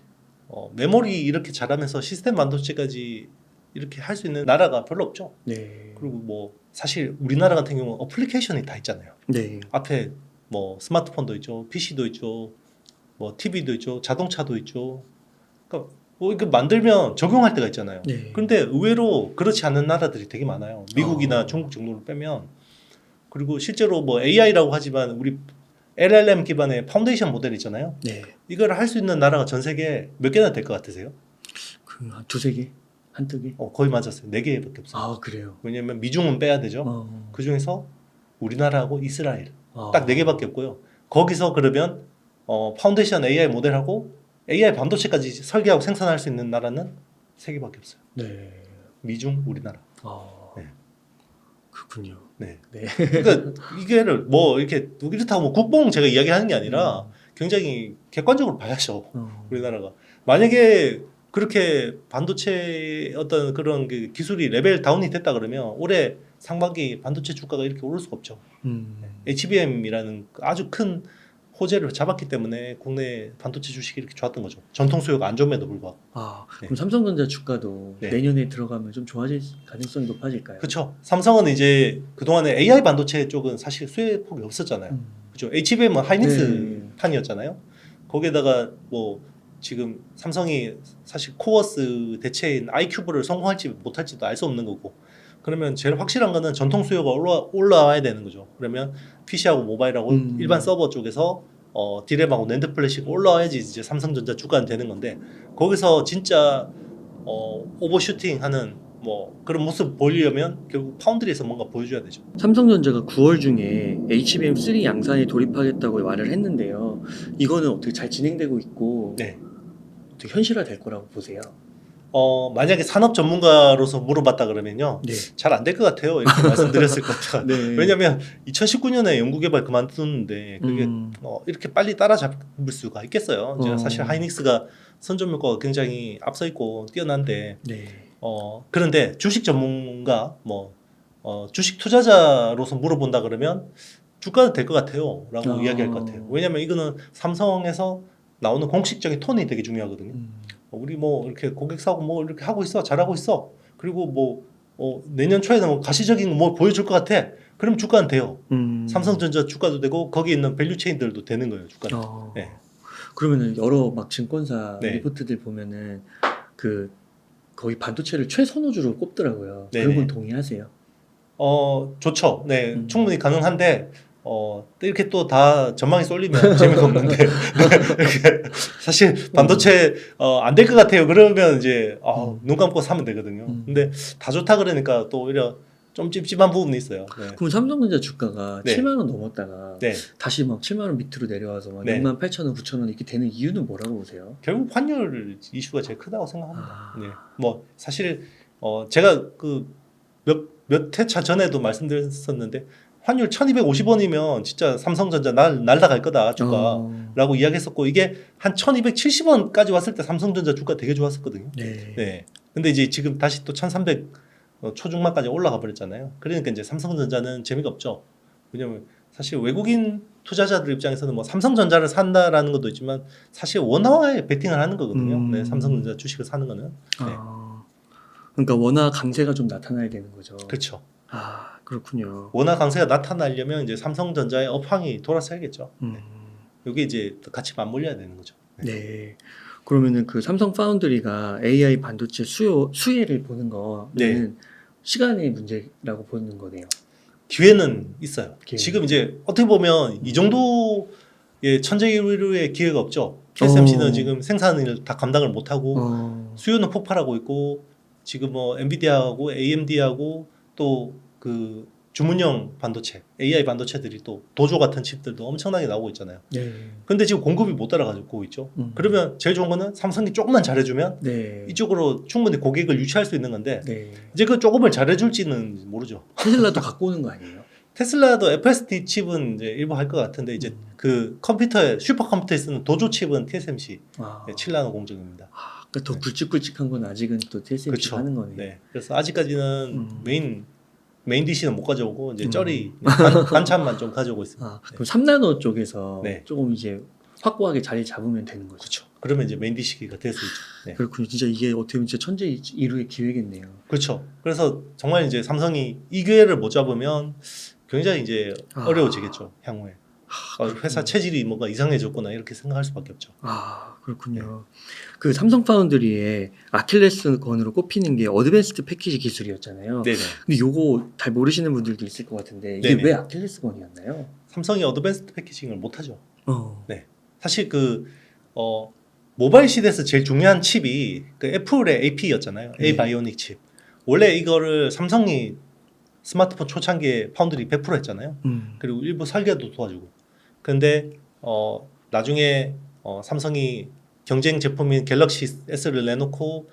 Speaker 1: 메모리 이렇게 잘하면서 시스템 반도체까지 이렇게 할 수 있는 나라가 별로 없죠.
Speaker 2: 네.
Speaker 1: 그리고 뭐 사실 우리나라 같은 경우는 어플리케이션이 다 있잖아요.
Speaker 2: 네.
Speaker 1: 앞에 뭐 스마트폰도 있죠, PC도 있죠, 뭐 TV도 있죠, 자동차도 있죠. 그러니까 뭐 이거 만들면 적용할 때가 있잖아요.
Speaker 2: 네.
Speaker 1: 그런데 의외로 그렇지 않은 나라들이 되게 많아요. 미국이나
Speaker 2: 어.
Speaker 1: 중국 정도를 빼면. 그리고 실제로 뭐 AI라고 하지만 우리 LLM 기반의 파운데이션 모델 있잖아요.
Speaker 2: 네.
Speaker 1: 이걸 할 수 있는 나라가 전 세계에 몇 개나 될 것 같으세요?
Speaker 2: 한 두세 개? 한두 개?
Speaker 1: 거의 맞았어요. 4개밖에 없어요.
Speaker 2: 아, 그래요.
Speaker 1: 왜냐면 미중은 빼야 되죠.
Speaker 2: 어.
Speaker 1: 그 중에서 우리나라하고 이스라엘
Speaker 2: 아.
Speaker 1: 딱 4개밖에 없고요. 거기서 그러면 파운데이션 AI 모델하고 AI 반도체까지 설계하고 생산할 수 있는 나라는 3개밖에 없어요.
Speaker 2: 네.
Speaker 1: 미중, 우리나라.
Speaker 2: 아.
Speaker 1: 네.
Speaker 2: 그렇군요.
Speaker 1: 네.
Speaker 2: 네.
Speaker 1: 그러니까 이게를 뭐 이렇게 이렇다고 뭐 국뽕 제가 이야기하는 게 아니라 굉장히 객관적으로 봐야죠. 우리나라가 만약에 그렇게 반도체 어떤 그런 그 기술이 레벨 다운이 됐다 그러면 올해 상반기 반도체 주가가 이렇게 오를 수가 없죠. HBM이라는 아주 큰 호재를 잡았기 때문에 국내 반도체 주식이 이렇게 좋았던 거죠. 전통 수요가 안 좋음에도 불구하고.
Speaker 2: 아,
Speaker 1: 네.
Speaker 2: 그럼 삼성전자 주가도
Speaker 1: 네.
Speaker 2: 내년에 들어가면 좀 좋아질 가능성이 높아질까요?
Speaker 1: 그렇죠. 삼성은 이제 그동안에 AI 반도체 쪽은 사실 수혜폭이 없었잖아요. 그죠. HBM은 하이닉스
Speaker 2: 네.
Speaker 1: 판이었잖아요. 거기에다가 뭐 지금 삼성이 사실 코어스 대체인 아이큐브를 성공할지 못할지도 알 수 없는 거고. 그러면 제일 확실한 거는 전통 수요가 올라와야 되는 거죠. 그러면 PC하고 모바일하고 일반 서버 쪽에서 디램하고 낸드 플래시가 올라와야지 이제 삼성전자 주가는 되는 건데 거기서 진짜 오버슈팅하는 뭐 그런 모습 보이려면 결국 파운드리에서 뭔가 보여줘야 되죠.
Speaker 2: 삼성전자가 9월 중에 HBM3 양산에 돌입하겠다고 말을 했는데요. 이거는 어떻게 잘 진행되고 있고
Speaker 1: 네.
Speaker 2: 어떻게 현실화될 거라고 보세요?
Speaker 1: 만약에 산업 전문가로서 물어봤다 그러면요.
Speaker 2: 네.
Speaker 1: 잘 안 될 것 같아요. 이렇게 말씀드렸을 것 같아요.
Speaker 2: 네.
Speaker 1: 왜냐면 2019년에 연구개발 그만두는데 그게 이렇게 빨리 따라잡을 수가 있겠어요. 이제 사실 하이닉스가 선점 효과가 굉장히 앞서 있고 뛰어난데
Speaker 2: 네.
Speaker 1: 그런데 주식 전문가 주식 투자자로서 물어본다 그러면 주가는 될 것 같아요. 라고 이야기할 것 같아요. 왜냐면 이거는 삼성에서 나오는 공식적인 톤이 되게 중요하거든요. 우리 뭐 이렇게 고객 사고 뭐 이렇게 하고 있어, 잘하고 있어. 그리고 뭐 내년 초에는 뭐 가시적인 뭐 보여줄 것 같아. 그럼 주가는 돼요. 삼성전자 주가도 되고 거기 있는 밸류 체인들도 되는 거예요. 주가는. 네.
Speaker 2: 그러면은 여러 막 증권사
Speaker 1: 네.
Speaker 2: 리포트들 보면은 그 거의 반도체를 최선호주로 꼽더라고요.
Speaker 1: 네네.
Speaker 2: 그런 건 동의하세요?
Speaker 1: 좋죠. 네, 충분히 가능한데 이렇게 또 다 전망이 쏠리면 재미가 없는데 이렇게 사실 반도체 안 될 것 같아요. 그러면 이제 눈 감고 사면 되거든요. 근데 다 좋다 그러니까 또 오히려 좀 찝찝한 부분이 있어요. 네.
Speaker 2: 그럼 삼성전자 주가가
Speaker 1: 네.
Speaker 2: 7만 원 넘었다가
Speaker 1: 네.
Speaker 2: 다시 막 7만 원 밑으로 내려와서 막
Speaker 1: 네.
Speaker 2: 6만 8천 원, 9천 원 이렇게 되는 이유는 뭐라고 보세요?
Speaker 1: 결국 환율 이슈가 제일 크다고 생각합니다.
Speaker 2: 아.
Speaker 1: 네. 뭐 사실 제가 그 몇 회차 전에도 말씀드렸었는데 환율 1250원이면 진짜 삼성전자 날아갈 거다 주가라고 이야기했었고 이게 한 1270원까지 왔을 때 삼성전자 주가 되게 좋았었거든요.
Speaker 2: 네.
Speaker 1: 네. 근데 이제 지금 다시 또 1300 초중반까지 올라가 버렸잖아요. 그러니까 이제 삼성전자는 재미가 없죠. 왜냐면 사실 외국인 투자자들 입장에서는 뭐 삼성전자를 산다라는 것도 있지만 사실 원화에 베팅을 하는 거거든요. 네, 삼성전자 주식을 사는 거는. 네.
Speaker 2: 그러니까 원화 강세가 좀 나타나야 되는 거죠.
Speaker 1: 그렇죠.
Speaker 2: 아, 그렇군요.
Speaker 1: 원화 강세가 나타나려면 이제 삼성전자의 업황이 돌아서야겠죠. 네. 이게 이제 같이 맞물려야 되는 거죠.
Speaker 2: 네. 네. 그러면은 그 삼성 파운드리가 AI 반도체 수혜를 보는 거는
Speaker 1: 네.
Speaker 2: 시간의 문제라고 보는 거네요.
Speaker 1: 기회는 있어요.
Speaker 2: 기회는.
Speaker 1: 지금 이제 어떻게 보면 이 정도의 천재기류의 기회가 없죠. TSMC는 지금 생산을 다 감당을 못하고 수요는 폭발하고 있고 지금 뭐 엔비디아하고 AMD하고 또 그 주문형 반도체, AI 반도체들이 또 도조 같은 칩들도 엄청나게 나오고 있잖아요.
Speaker 2: 네.
Speaker 1: 근데 지금 공급이 못 따라가고 있죠. 그러면 제일 좋은 거는 삼성이 조금만 잘해주면
Speaker 2: 네.
Speaker 1: 이쪽으로 충분히 고객을 유치할 수 있는 건데
Speaker 2: 네.
Speaker 1: 이제 그 조금을 잘해줄지는 모르죠.
Speaker 2: 테슬라도 갖고 오는 거 아니에요?
Speaker 1: 테슬라도 FSD 칩은 이제 일부 할 것 같은데 이제 그 컴퓨터에 슈퍼컴퓨터에 쓰는 도조 칩은 TSMC
Speaker 2: 아.
Speaker 1: 7나노 공정입니다.
Speaker 2: 그러니까 더 굵직굵직한 건 아직은 또 TSMC
Speaker 1: 그쵸.
Speaker 2: 하는 거네요.
Speaker 1: 네. 그래서 아직까지는 메인 디시는 못 가져오고 이제 쩌리 반찬만 좀 가져오고 있습니다.
Speaker 2: 아, 그럼 3나노 쪽에서
Speaker 1: 네.
Speaker 2: 조금 이제 확고하게 자리 잡으면 되는 거죠.
Speaker 1: 그렇죠. 그러면 이제 메인 디시기가 될 수 있죠. 네.
Speaker 2: 그렇군요. 진짜 이게 어떻게 보면 진짜 천재 이루의 기회겠네요.
Speaker 1: 그렇죠. 그래서 정말 이제 삼성이 이 기회를 못 잡으면 굉장히 이제 어려워지겠죠. 향후에. 회사 체질이 뭔가 이상해졌구나 이렇게 생각할 수밖에 없죠.
Speaker 2: 아, 그렇군요. 그 삼성 파운드리의 아킬레스건으로 꼽히는 게 어드밴스드 패키지 기술이었잖아요.
Speaker 1: 네네.
Speaker 2: 근데 요거 잘 모르시는 분들도 있을 것 같은데 이게
Speaker 1: 네네.
Speaker 2: 왜 아킬레스건이었나요?
Speaker 1: 삼성이 어드밴스드 패키징을 못하죠.
Speaker 2: 어.
Speaker 1: 사실 모바일 시대에서 제일 중요한 칩이 그 애플의 AP였잖아요.
Speaker 2: 네.
Speaker 1: A 바이오닉 칩. 원래 이거를 삼성이 스마트폰 초창기에 파운드리 100% 했잖아요. 그리고 일부 설계도 도와주고. 근데 나중에 삼성이 경쟁 제품인 갤럭시 S를 내놓고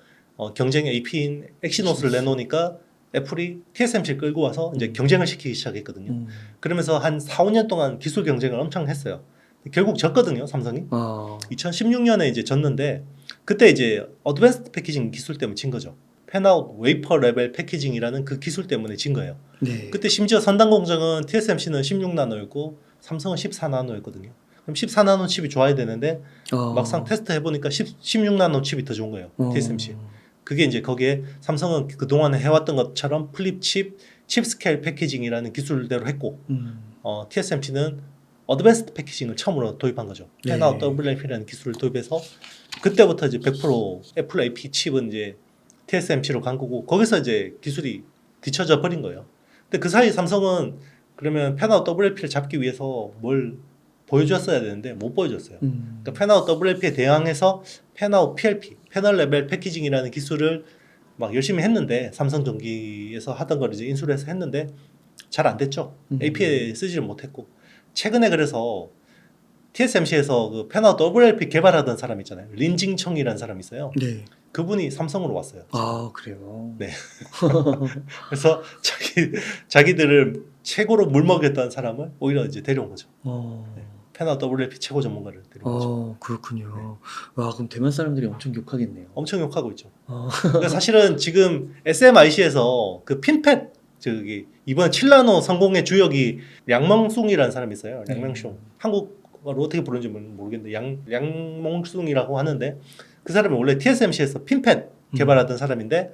Speaker 1: 경쟁 AP인 엑시노스를 내놓으니까 애플이 TSMC를 끌고 와서 이제 경쟁을 시키기 시작했거든요. 그러면서 한 4, 5년 동안 기술 경쟁을 엄청 했어요. 결국 졌거든요, 삼성이. 2016년에 이제 졌는데 그때 이제 어드밴스드 패키징 기술 때문에 진 거죠. 팬아웃 웨이퍼 레벨 패키징이라는 그 기술 때문에 진 거예요.
Speaker 2: 네.
Speaker 1: 그때 심지어 선단 공정은 TSMC는 16나노였고 삼성은 14나노였거든요. 그럼 14나노 칩이 좋아야 되는데 막상 테스트 해보니까 16나노 칩이 더 좋은 거예요. TSMC. 그게 이제 거기에 삼성은 그동안에 해왔던 것처럼 플립 칩 스케일 패키징이라는 기술대로 했고 TSMC는 어드밴스드 패키징을 처음으로 도입한 거죠.
Speaker 2: 네.
Speaker 1: 팬아웃 WLP라는 기술을 도입해서 그때부터 이제 100% 애플 AP 칩은 이제 TSMC로 간 거고 거기서 이제 기술이 뒤쳐져 버린 거예요. 근데 그 사이 삼성은 그러면 팬아웃 WLP를 잡기 위해서 뭘 보여줬어야 되는데 못 보여줬어요. 그러니까 팬아웃 WLP에 대항해서 팬아웃 PLP, 패널 레벨 패키징이라는 기술을 막 열심히 했는데 삼성전기에서 하던 걸 이제 인수를 해서 했는데 잘 안 됐죠. AP에 쓰지를 못했고 최근에 그래서 TSMC에서 그 팬아웃 WLP 개발하던 사람 있잖아요. 린징청이라는 사람이 있어요.
Speaker 2: 네.
Speaker 1: 그분이 삼성으로 왔어요.
Speaker 2: 아, 그래요.
Speaker 1: 네. 그래서 자기들을 최고로 물먹였던 사람을 오히려 이제 데려온 거죠. 네. 팬아웃 WLP 최고 전문가를 데려온 거죠.
Speaker 2: 그렇군요. 와, 그럼 대만 사람들이 엄청 욕하겠네요.
Speaker 1: 엄청 욕하고 있죠. 그러니까 사실은 지금 SMIC에서 그 핀팻 이번 7나노 성공의 주역이 량멍숭이라는 사람이 있어요. 량명숑. 한국어로 어떻게 부르는지 모르겠는데 량멍숭이라고 하는데 그 사람이 원래 TSMC에서 핀팻 개발하던 사람인데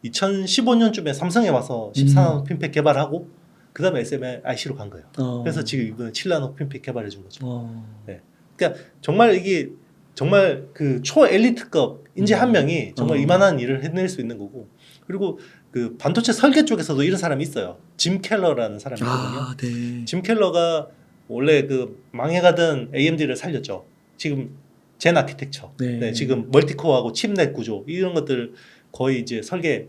Speaker 1: 2015년쯤에 삼성에 와서 14나노 핀팻 개발하고 그 다음에 SMIC로 간 거예요. 그래서 지금 이번에 7나노 핀팻 개발해 준 거죠. 네. 그러니까 정말 이게 정말 그 초엘리트급 인재 한 명이 정말 이만한 일을 해낼 수 있는 거고 그리고 그 반도체 설계 쪽에서도 이런 사람이 있어요. 짐 켈러라는 사람이 있거든요.
Speaker 2: 네.
Speaker 1: 짐 켈러가 원래 그 망해가던 AMD를 살렸죠. 지금 젠 아키텍처. 네, 지금 멀티코어하고 칩넷 구조 이런 것들 거의 이제 설계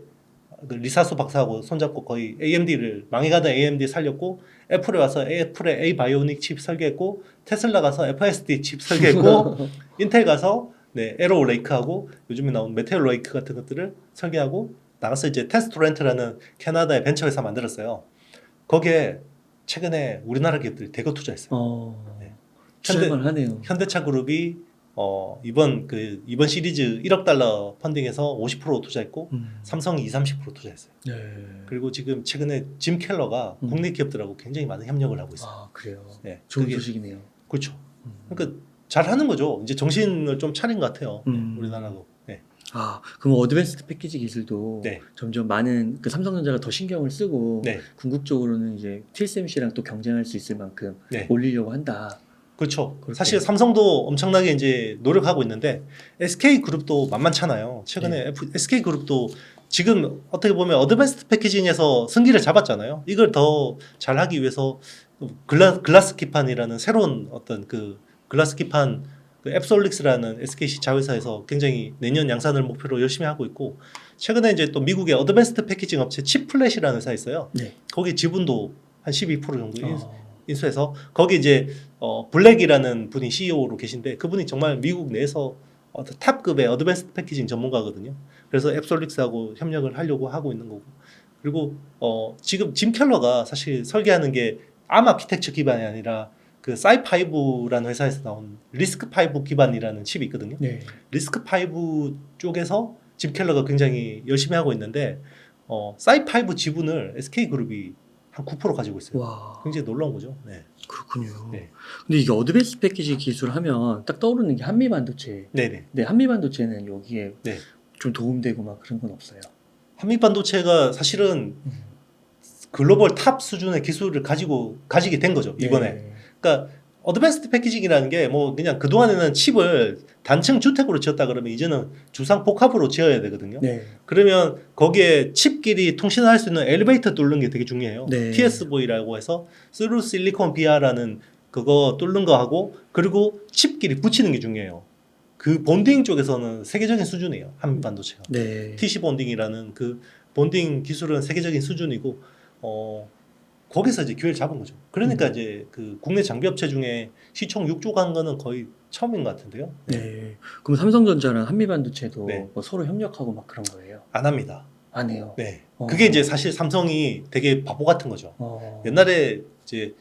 Speaker 1: 그 리사소 박사하고 손잡고 거의 AMD를 망해가던 AMD 살렸고 애플에 와서 애플의 A 바이오닉 칩 설계했고 테슬라 가서 FSD 칩 설계했고 인텔 가서 에로 레이크하고 요즘에 나온 메테오 레이크 같은 것들을 설계하고 나가서 이제 테스토렌트라는 캐나다의 벤처 회사 만들었어요. 거기에 최근에 우리나라 기업들이 대거 투자했어요.
Speaker 2: 투자만 하네요.
Speaker 1: 현대차 그룹이 이번 시리즈 1억 달러 펀딩에서 50% 투자했고 삼성이 20-30% 투자했어요.
Speaker 2: 네.
Speaker 1: 그리고 지금 최근에 짐 켈러가 국내 기업들하고 굉장히 많은 협력을 하고 있어요.
Speaker 2: 아, 그래요.
Speaker 1: 네,
Speaker 2: 좋은 소식이네요.
Speaker 1: 그렇죠. 그러니까 잘 하는 거죠. 이제 정신을 좀 차린 것 같아요. 우리나라도. 네.
Speaker 2: 아, 그럼 어드밴스드 패키지 기술도
Speaker 1: 네.
Speaker 2: 점점 많은 그 삼성전자가 더 신경을 쓰고
Speaker 1: 네.
Speaker 2: 궁극적으로는 이제 TSMC랑 또 경쟁할 수 있을 만큼
Speaker 1: 네.
Speaker 2: 올리려고 한다.
Speaker 1: 그렇죠.
Speaker 2: 그렇게.
Speaker 1: 사실 삼성도 엄청나게 이제 노력하고 있는데 SK 그룹도 만만찮아요. 최근에 SK 그룹도 지금 어떻게 보면 어드밴스드 패키징에서 승기를 잡았잖아요. 이걸 더 잘하기 위해서 글라스 기판이라는 새로운 어떤 그 글라스 기판 그 앱솔릭스라는 SKC 자회사에서 굉장히 내년 양산을 목표로 열심히 하고 있고 최근에 이제 또 미국의 어드밴스드 패키징 업체 칩플랫이라는 회사 있어요.
Speaker 2: 네.
Speaker 1: 거기 지분도 한 12% 정도
Speaker 2: 어.
Speaker 1: 인수해서 거기 이제 블랙이라는 분이 CEO로 계신데 그분이 정말 미국 내에서 탑급의 어드밴스드 패키징 전문가거든요. 그래서 앱솔릭스하고 협력을 하려고 하고 있는 거고 그리고 지금 짐 켈러가 사실 설계하는 게 암 아키텍처 기반이 아니라 그 사이5라는 회사에서 나온 리스크5 기반이라는 칩이 있거든요.
Speaker 2: 네.
Speaker 1: 리스크5 쪽에서 짐 켈러가 굉장히 열심히 하고 있는데 사이5 지분을 SK그룹이 한 9% 가지고 있어요.
Speaker 2: 와.
Speaker 1: 굉장히 놀라운 거죠. 네.
Speaker 2: 그렇군요.
Speaker 1: 네.
Speaker 2: 근데 이게 어드밴스 패키지 기술 하면 딱 떠오르는 게 한미 반도체.
Speaker 1: 네네.
Speaker 2: 네, 한미 반도체는 여기에
Speaker 1: 네.
Speaker 2: 좀 도움되고 막 그런 건 없어요.
Speaker 1: 한미 반도체가 사실은 글로벌 탑 수준의 기술을 가지게 된 거죠. 이번에.
Speaker 2: 네.
Speaker 1: 그러니까 어드밴스드 패키징이라는 게 뭐 그냥 그동안에는 칩을 단층 주택으로 지었다 그러면 이제는 주상 복합으로 지어야 되거든요.
Speaker 2: 네.
Speaker 1: 그러면 거기에 칩끼리 통신할 수 있는 엘리베이터 뚫는 게 되게 중요해요.
Speaker 2: 네.
Speaker 1: TSV라고 해서 스루 실리콘 비아라는 그거 뚫는 거 하고 그리고 칩끼리 붙이는 게 중요해요. 그 본딩 쪽에서는 세계적인 수준이에요. 한미 반도체가.
Speaker 2: 네.
Speaker 1: TC 본딩이라는 그 본딩 기술은 세계적인 수준이고 거기서 이제 기회를 잡은 거죠. 그러니까 이제 그 국내 장비 업체 중에 시총 6조 간 거는 거의 처음인 것 같은데요.
Speaker 2: 네. 그럼 삼성전자랑 한미 반도체도
Speaker 1: 네.
Speaker 2: 뭐 서로 협력하고 막 그런 거예요?
Speaker 1: 안 합니다.
Speaker 2: 안 해요.
Speaker 1: 네. 그게 이제 사실 삼성이 되게 바보 같은 거죠.
Speaker 2: 어.
Speaker 1: 옛날에 이제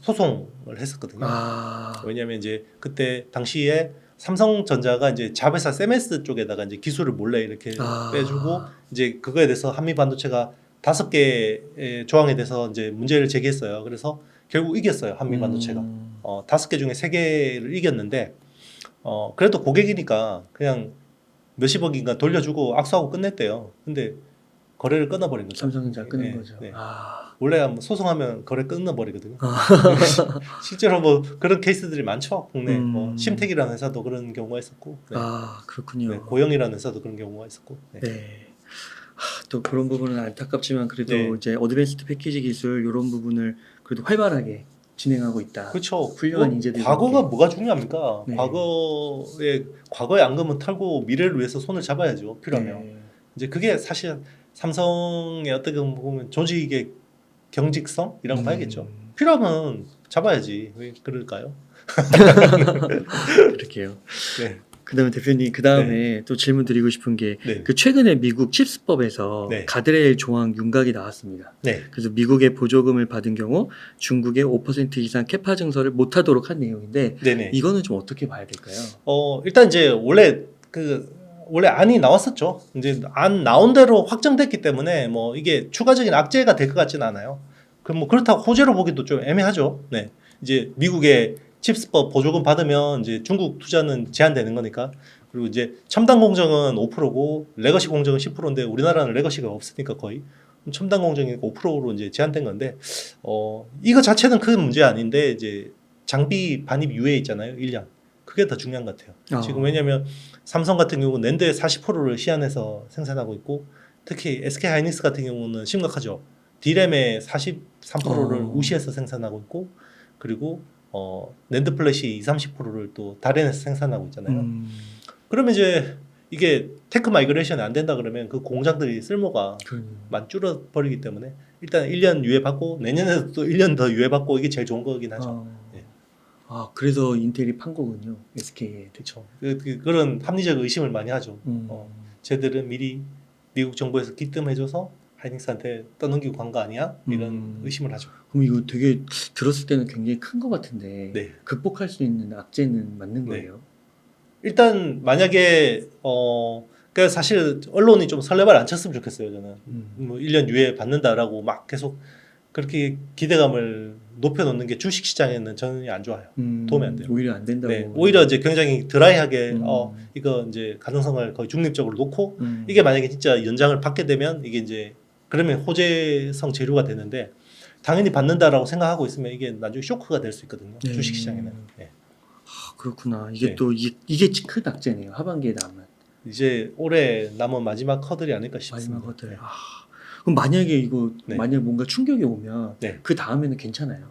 Speaker 1: 소송을 했었거든요.
Speaker 2: 아.
Speaker 1: 왜냐하면 이제 그때 당시에 삼성전자가 이제 자회사 세메스 쪽에다가 이제 기술을 몰래 이렇게
Speaker 2: 아.
Speaker 1: 빼주고 이제 그거에 대해서 한미 반도체가 5개의 조항에 대해서 이제 문제를 제기했어요. 그래서 결국 이겼어요. 한미 반도체가. 5개 중에 3개를 이겼는데 그래도 고객이니까 그냥 몇십억인가 돌려주고 악수하고 끝냈대요. 근데 거래를 끊어버린 거죠.
Speaker 2: 삼성전자 끊은
Speaker 1: 네,
Speaker 2: 거죠.
Speaker 1: 네.
Speaker 2: 아.
Speaker 1: 원래 뭐 소송하면 거래 끊어버리거든요.
Speaker 2: 아.
Speaker 1: 실제로 뭐 그런 케이스들이 많죠. 국내 뭐
Speaker 2: 음.
Speaker 1: 심택이라는 회사도 그런 경우가 있었고, 네.
Speaker 2: 아, 그렇군요.
Speaker 1: 네, 고영이라는 회사도 그런 경우가 있었고. 네.
Speaker 2: 네. 또 그런 부분은 안타깝지만 그래도
Speaker 1: 네.
Speaker 2: 이제 어드밴스드 패키지 기술 이런 부분을 그래도 활발하게 진행하고 있다.
Speaker 1: 그렇죠.
Speaker 2: 훌륭한 인재들이
Speaker 1: 과거가
Speaker 2: 이렇게.
Speaker 1: 뭐가 중요합니까?
Speaker 2: 네.
Speaker 1: 과거의 앙금은 털고 미래를 위해서 손을 잡아야죠. 필요하면.
Speaker 2: 네.
Speaker 1: 이제 그게 사실 삼성의 어떻게 보면 조직의 경직성이라고 봐야겠죠. 필요하면 잡아야지. 왜 그럴까요?
Speaker 2: 그렇게요.
Speaker 1: 네.
Speaker 2: 그다음에 대표님 그다음에 또 질문 드리고 싶은 게
Speaker 1: 네.
Speaker 2: 그 최근에 미국 칩스법에서
Speaker 1: 네.
Speaker 2: 가드레일 조항 윤곽이 나왔습니다.
Speaker 1: 네.
Speaker 2: 그래서 미국의 보조금을 받은 경우 중국의 5% 이상 캐파 증설을 못하도록 한 내용인데
Speaker 1: 네네.
Speaker 2: 이거는 좀 어떻게 봐야 될까요?
Speaker 1: 일단 이제 원래 안이 나왔었죠. 이제 안 나온 대로 확정됐기 때문에 뭐 이게 추가적인 악재가 될 것 같지는 않아요. 그럼 뭐 그렇다고 호재로 보기도 좀 애매하죠. 네. 이제 미국의 칩스법 보조금 받으면 이제 중국 투자는 제한되는 거니까. 그리고 이제 첨단 공정은 5%고 레거시 공정은 10%인데 우리나라는 레거시가 없으니까 거의 첨단 공정이 5%로 이제 제한된 건데 이거 자체는 큰 문제 아닌데 이제 장비 반입 유예 있잖아요. 1년. 그게 더 중요한 것 같아요. 지금 왜냐면 삼성 같은 경우는 낸드의 40%를 시안에서 생산하고 있고 특히 SK 하이닉스 같은 경우는 심각하죠. D램의 43%를 우시에서 생산하고 있고 그리고 낸드 플래시 20-30%를 또 다른에서 생산하고 있잖아요. 그러면 이제 이게 테크 마이그레이션이 안 된다 그러면 그 공장들이 쓸모가 많이 줄어버리기 때문에 일단 1년 유예 받고 내년에도 또 1년 더 유예 받고 이게 제일 좋은 거긴 하죠. 네.
Speaker 2: 아, 그래서 인텔이 판 거군요. SK에.
Speaker 1: 그렇죠. 그런 합리적 의심을 많이 하죠. 쟤들은 미리 미국 정부에서 기뜸해줘서 하이닉스한테 떠넘기고 간 거 아니야? 이런 의심을 하죠.
Speaker 2: 그럼 이거 되게 들었을 때는 굉장히 큰 거 같은데
Speaker 1: 네.
Speaker 2: 극복할 수 있는 악재는 맞는
Speaker 1: 네.
Speaker 2: 거예요?
Speaker 1: 일단 만약에 그러니까 사실 언론이 좀 설레발 안 쳤으면 좋겠어요. 저는 뭐 1년 유예 받는다라고 막 계속 그렇게 기대감을 높여놓는 게 주식시장에는 저는 안 좋아요. 도움이 안 돼요.
Speaker 2: 오히려 안 된다고.
Speaker 1: 네, 오히려 이제 굉장히 드라이하게 이거 이제 가능성을 거의 중립적으로 놓고 이게 만약에 진짜 연장을 받게 되면 이게 이제 그러면 호재성 재료가 되는데 당연히 받는다라고 생각하고 있으면 이게 나중에 쇼크가 될 수 있거든요.
Speaker 2: 네.
Speaker 1: 주식시장에는. 네.
Speaker 2: 아, 그렇구나. 이게
Speaker 1: 네.
Speaker 2: 또 이게 큰 악재네요. 하반기에 남은
Speaker 1: 이제 올해 남은 마지막 허들이 아닐까 싶습니다.
Speaker 2: 마지막 허들. 그럼 만약에 이거
Speaker 1: 네.
Speaker 2: 만약 뭔가 충격이 오면
Speaker 1: 네.
Speaker 2: 그 다음에는 괜찮아요.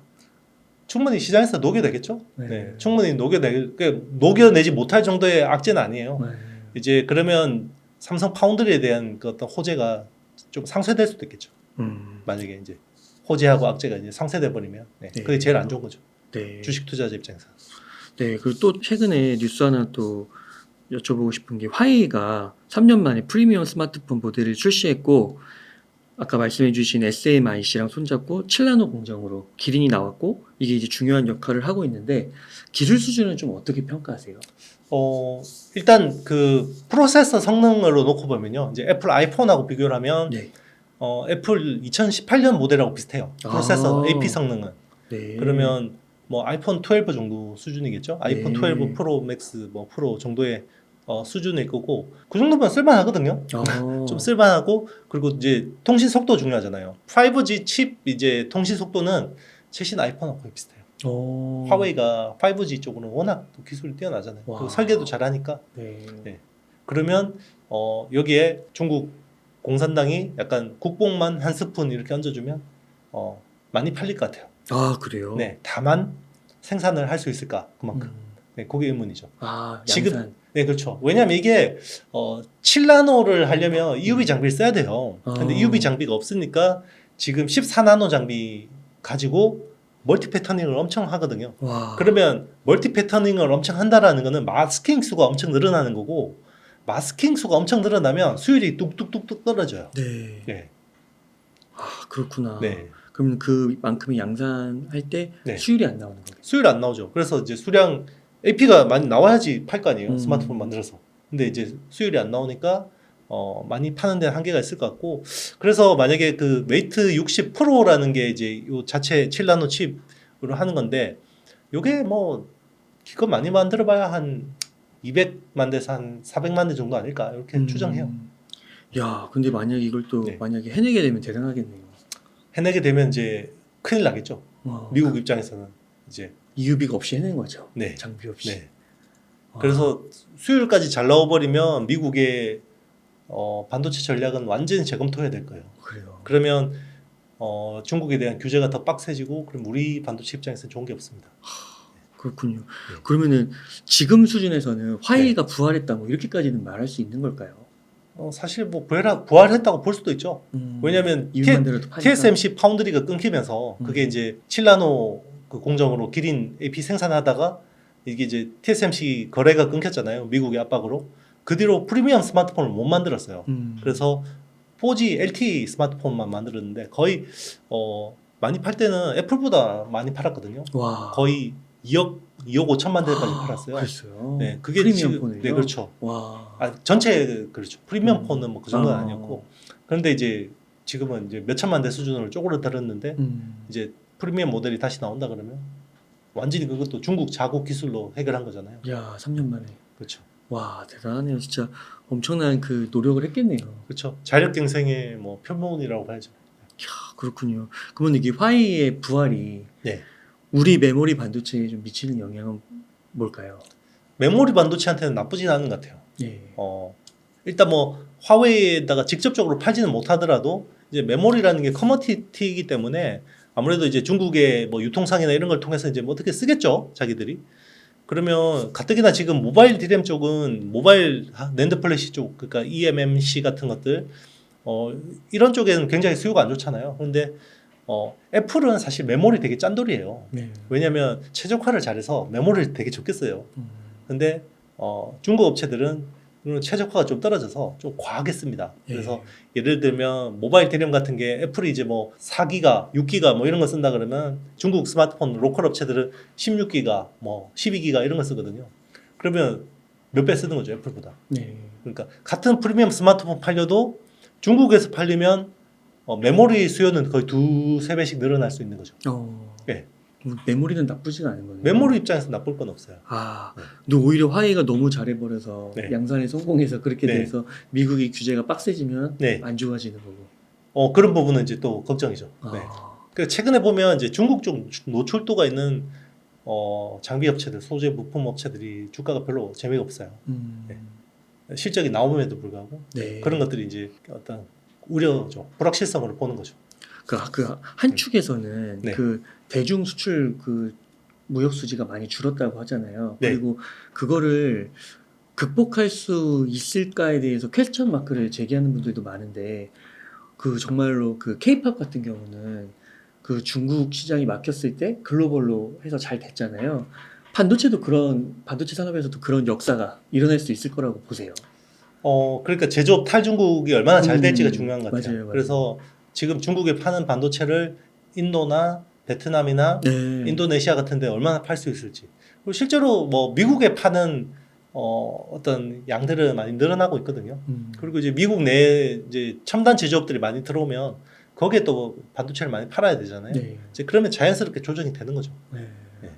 Speaker 1: 충분히 시장에서 녹여내겠죠.
Speaker 2: 네.
Speaker 1: 네, 충분히 녹여내지 못할 정도의 악재는 아니에요.
Speaker 2: 네.
Speaker 1: 이제 그러면 삼성 파운드리에 대한 그 어떤 호재가 좀 상쇄될 수도 있겠죠. 만약에 이제 호재하고 악재가 이제 상쇄돼 버리면 네,
Speaker 2: 네.
Speaker 1: 그게 제일 안 좋은 거죠.
Speaker 2: 네.
Speaker 1: 주식 투자자 입장에서.
Speaker 2: 네. 그리고 또 최근에 뉴스 하나 또 여쭤보고 싶은 게 화웨이가 3년 만에 프리미엄 스마트폰 모델을 출시했고 아까 말씀해주신 SMIC랑 손잡고 7나노 공정으로 기린이 나왔고 이게 이제 중요한 역할을 하고 있는데 기술 수준은 좀 어떻게 평가하세요?
Speaker 1: 일단 그 프로세서 성능으로 놓고 보면요, 이제 애플 아이폰하고 비교를 하면
Speaker 2: 네.
Speaker 1: 애플 2018년 모델하고 비슷해요. 프로세서
Speaker 2: 아.
Speaker 1: AP 성능은.
Speaker 2: 네.
Speaker 1: 그러면 뭐 아이폰 12 정도 수준이겠죠. 아이폰
Speaker 2: 네.
Speaker 1: 12 프로 맥스 뭐 프로 정도의 수준일 거고 그 정도면 쓸만하거든요. 좀 쓸만하고 그리고 이제 통신 속도 중요하잖아요. 5G 칩 이제 통신 속도는 최신 아이폰하고 거의 비슷해요. 화웨이가 5G 쪽으로는 워낙 또 기술이 뛰어나잖아요.
Speaker 2: 와.
Speaker 1: 그리고 설계도 잘하니까.
Speaker 2: 네.
Speaker 1: 네. 그러면 여기에 중국 공산당이 약간 국뽕만 한 스푼 이렇게 얹어주면 많이 팔릴 것 같아요.
Speaker 2: 아 그래요?
Speaker 1: 네. 다만 생산을 할 수 있을까 그만큼. 네, 그게 의문이죠.
Speaker 2: 아
Speaker 1: 지금-
Speaker 2: 양산.
Speaker 1: 네, 그렇죠. 왜냐하면 이게 7나노를 하려면 EUV 장비를 써야 돼요. 근데 EUV 장비가 없으니까 지금 14나노 장비 가지고 멀티 패터닝을 엄청 하거든요.
Speaker 2: 와.
Speaker 1: 그러면 멀티 패터닝을 엄청 한다라는 거는 마스킹 수가 엄청 늘어나는 거고 마스킹 수가 엄청 늘어나면 수율이 뚝뚝뚝뚝 떨어져요.
Speaker 2: 네.
Speaker 1: 네.
Speaker 2: 아 그렇구나.
Speaker 1: 네.
Speaker 2: 그럼 그만큼의 양산할 때
Speaker 1: 네.
Speaker 2: 수율이 안 나오는 거겠죠?
Speaker 1: 수율 안 나오죠. 그래서 이제 수량 AP가 많이 나와야지 팔 거 아니에요. 스마트폰 만들어서. 근데 이제 수율이 안 나오니까 많이 파는 데는 한계가 있을 것 같고 그래서 만약에 그 메이트 60 프로라는 게 이제 요 자체 7나노 칩으로 하는 건데 요게 뭐 기껏 많이 만들어봐야 한 200만 대에서 한 400만 대 정도 아닐까 이렇게 추정해요.
Speaker 2: 야, 근데 만약 이걸 또
Speaker 1: 네.
Speaker 2: 만약에 해내게 되면 대단하겠네요.
Speaker 1: 해내게 되면 이제 큰일 나겠죠.
Speaker 2: 와,
Speaker 1: 미국 입장에서는 이제
Speaker 2: EUV가 없이 해낸 거죠.
Speaker 1: 네.
Speaker 2: 장비 없이.
Speaker 1: 네.
Speaker 2: 와.
Speaker 1: 그래서 수율까지 잘 넣어버리면 미국의 반도체 전략은 완전히 재검토해야 될 거예요.
Speaker 2: 그래요.
Speaker 1: 그러면 중국에 대한 규제가 더 빡세지고 그럼 우리 반도체 입장에서는 좋은 게 없습니다.
Speaker 2: 그렇군요.
Speaker 1: 네.
Speaker 2: 그러면은 지금 수준에서는 화웨이가 부활했다 뭐 이렇게까지는 말할 수 있는 걸까요?
Speaker 1: 사실 뭐 부활했다고 볼 수도 있죠. 왜냐하면
Speaker 2: 이유만 들어도 파니까.
Speaker 1: TSMC 파운드리가 끊기면서 그게
Speaker 2: 음.
Speaker 1: 이제 7나노 그 공정으로 기린 AP 생산하다가 이게 이제 TSMC 거래가 끊겼잖아요. 미국의 압박으로. 그 뒤로 프리미엄 스마트폰을 못 만들었어요. 그래서 4G LTE 스마트폰만 만들었는데 거의 많이 팔 때는 애플보다 많이 팔았거든요.
Speaker 2: 와.
Speaker 1: 거의 2억 5천만 대까지 팔았어요.
Speaker 2: 그랬어요.
Speaker 1: 네, 그게
Speaker 2: 프리미엄
Speaker 1: 지금
Speaker 2: 폰을요?
Speaker 1: 네, 그렇죠.
Speaker 2: 와.
Speaker 1: 전체 그렇죠. 프리미엄 폰은 뭐 그 정도는
Speaker 2: 아.
Speaker 1: 아니었고. 그런데 이제 지금은 이제 몇 천만 대 수준으로 쪼그라들었는데 이제 프리미엄 모델이 다시 나온다 그러면 완전히 그것도 중국 자국 기술로 해결한 거잖아요.
Speaker 2: 야, 3년 만에.
Speaker 1: 그렇죠.
Speaker 2: 와, 대단하네요. 진짜 엄청난 그 노력을 했겠네요.
Speaker 1: 그렇죠. 자력 경쟁의 뭐 표본이라고 봐야죠.
Speaker 2: 야, 그렇군요. 그러면 이게 화웨이의 부활이
Speaker 1: 네.
Speaker 2: 우리 메모리 반도체에 좀 미치는 영향은 뭘까요?
Speaker 1: 메모리 반도체한테는 나쁘진 않은 것 같아요.
Speaker 2: 예.
Speaker 1: 일단 뭐 화웨이에다가 직접적으로 팔지는 못하더라도 이제 메모리라는 게 커머디티이기 때문에 아무래도 이제 중국의 뭐 유통상이나 이런 걸 통해서 이제 뭐 어떻게 쓰겠죠, 자기들이. 그러면 가뜩이나 지금 모바일 디램 쪽은 모바일 낸드 플래시 쪽, 그러니까 eMMC 같은 것들 이런 쪽에는 굉장히 수요가 안 좋잖아요. 그런데 애플은 사실 메모리 되게 짠돌이에요.
Speaker 2: 네.
Speaker 1: 왜냐하면 최적화를 잘해서 메모리를 되게 적게 써요. 근데 중국 업체들은 최적화가 좀 떨어져서 좀 과하게 씁니다. 그래서 예를 들면 모바일 디램 같은 게 애플이 이제 뭐 4기가, 6기가 뭐 이런 거 쓴다 그러면 중국 스마트폰 로컬 업체들은 16기가, 뭐 12기가 이런 거 쓰거든요. 그러면 몇 배 쓰는 거죠, 애플보다.
Speaker 2: 네.
Speaker 1: 그러니까 같은 프리미엄 스마트폰 팔려도 중국에서 팔리면 메모리 수요는 거의 2-3배씩 늘어날 수 있는 거죠. 네.
Speaker 2: 메모리는 나쁘진 않은 거네요.
Speaker 1: 메모리 입장에서 나쁠 건 없어요.
Speaker 2: 아,
Speaker 1: 네.
Speaker 2: 근데 오히려 화웨이가 너무 잘해버려서
Speaker 1: 네.
Speaker 2: 양산에 성공해서 그렇게
Speaker 1: 네.
Speaker 2: 돼서 미국이 규제가 빡세지면
Speaker 1: 네.
Speaker 2: 안 좋아지는 거고.
Speaker 1: 그런 부분은 이제 또 걱정이죠. 네.
Speaker 2: 아,
Speaker 1: 그 최근에 보면 이제 중국 쪽 노출도가 있는 장비 업체들, 소재 부품 업체들이 주가가 별로 재미가 없어요.
Speaker 2: 네.
Speaker 1: 실적이 나옴에도 불구하고
Speaker 2: 네.
Speaker 1: 그런 것들이 이제 어떤 우려죠, 불확실성으로 보는 거죠.
Speaker 2: 그 한 축에서는
Speaker 1: 네.
Speaker 2: 그 대중 수출 그 무역 수지가 많이 줄었다고 하잖아요.
Speaker 1: 네.
Speaker 2: 그리고 그거를 극복할 수 있을까에 대해서 퀘스천 마크를 제기하는 분들도 많은데 그 정말로 그 케이팝 같은 경우는 그 중국 시장이 막혔을 때 글로벌로 해서 잘 됐잖아요. 반도체도 그런 반도체 산업에서도 그런 역사가 일어날 수 있을 거라고 보세요.
Speaker 1: 그러니까 제조업 탈중국이 얼마나 잘 될지가
Speaker 2: 음,
Speaker 1: 중요한 것 같아요.
Speaker 2: 맞아요.
Speaker 1: 그래서 지금 중국에 파는 반도체를 인도나 베트남이나
Speaker 2: 네.
Speaker 1: 인도네시아 같은 데 얼마나 팔 수 있을지. 그리고 실제로 뭐 미국에 파는 어떤 양들은 많이 늘어나고 있거든요. 그리고 이제 미국 내에 이제 첨단 제조업들이 많이 들어오면 거기에 또 반도체를 많이 팔아야 되잖아요.
Speaker 2: 네.
Speaker 1: 이제 그러면 자연스럽게 조정이 되는 거죠.
Speaker 2: 네.
Speaker 1: 네.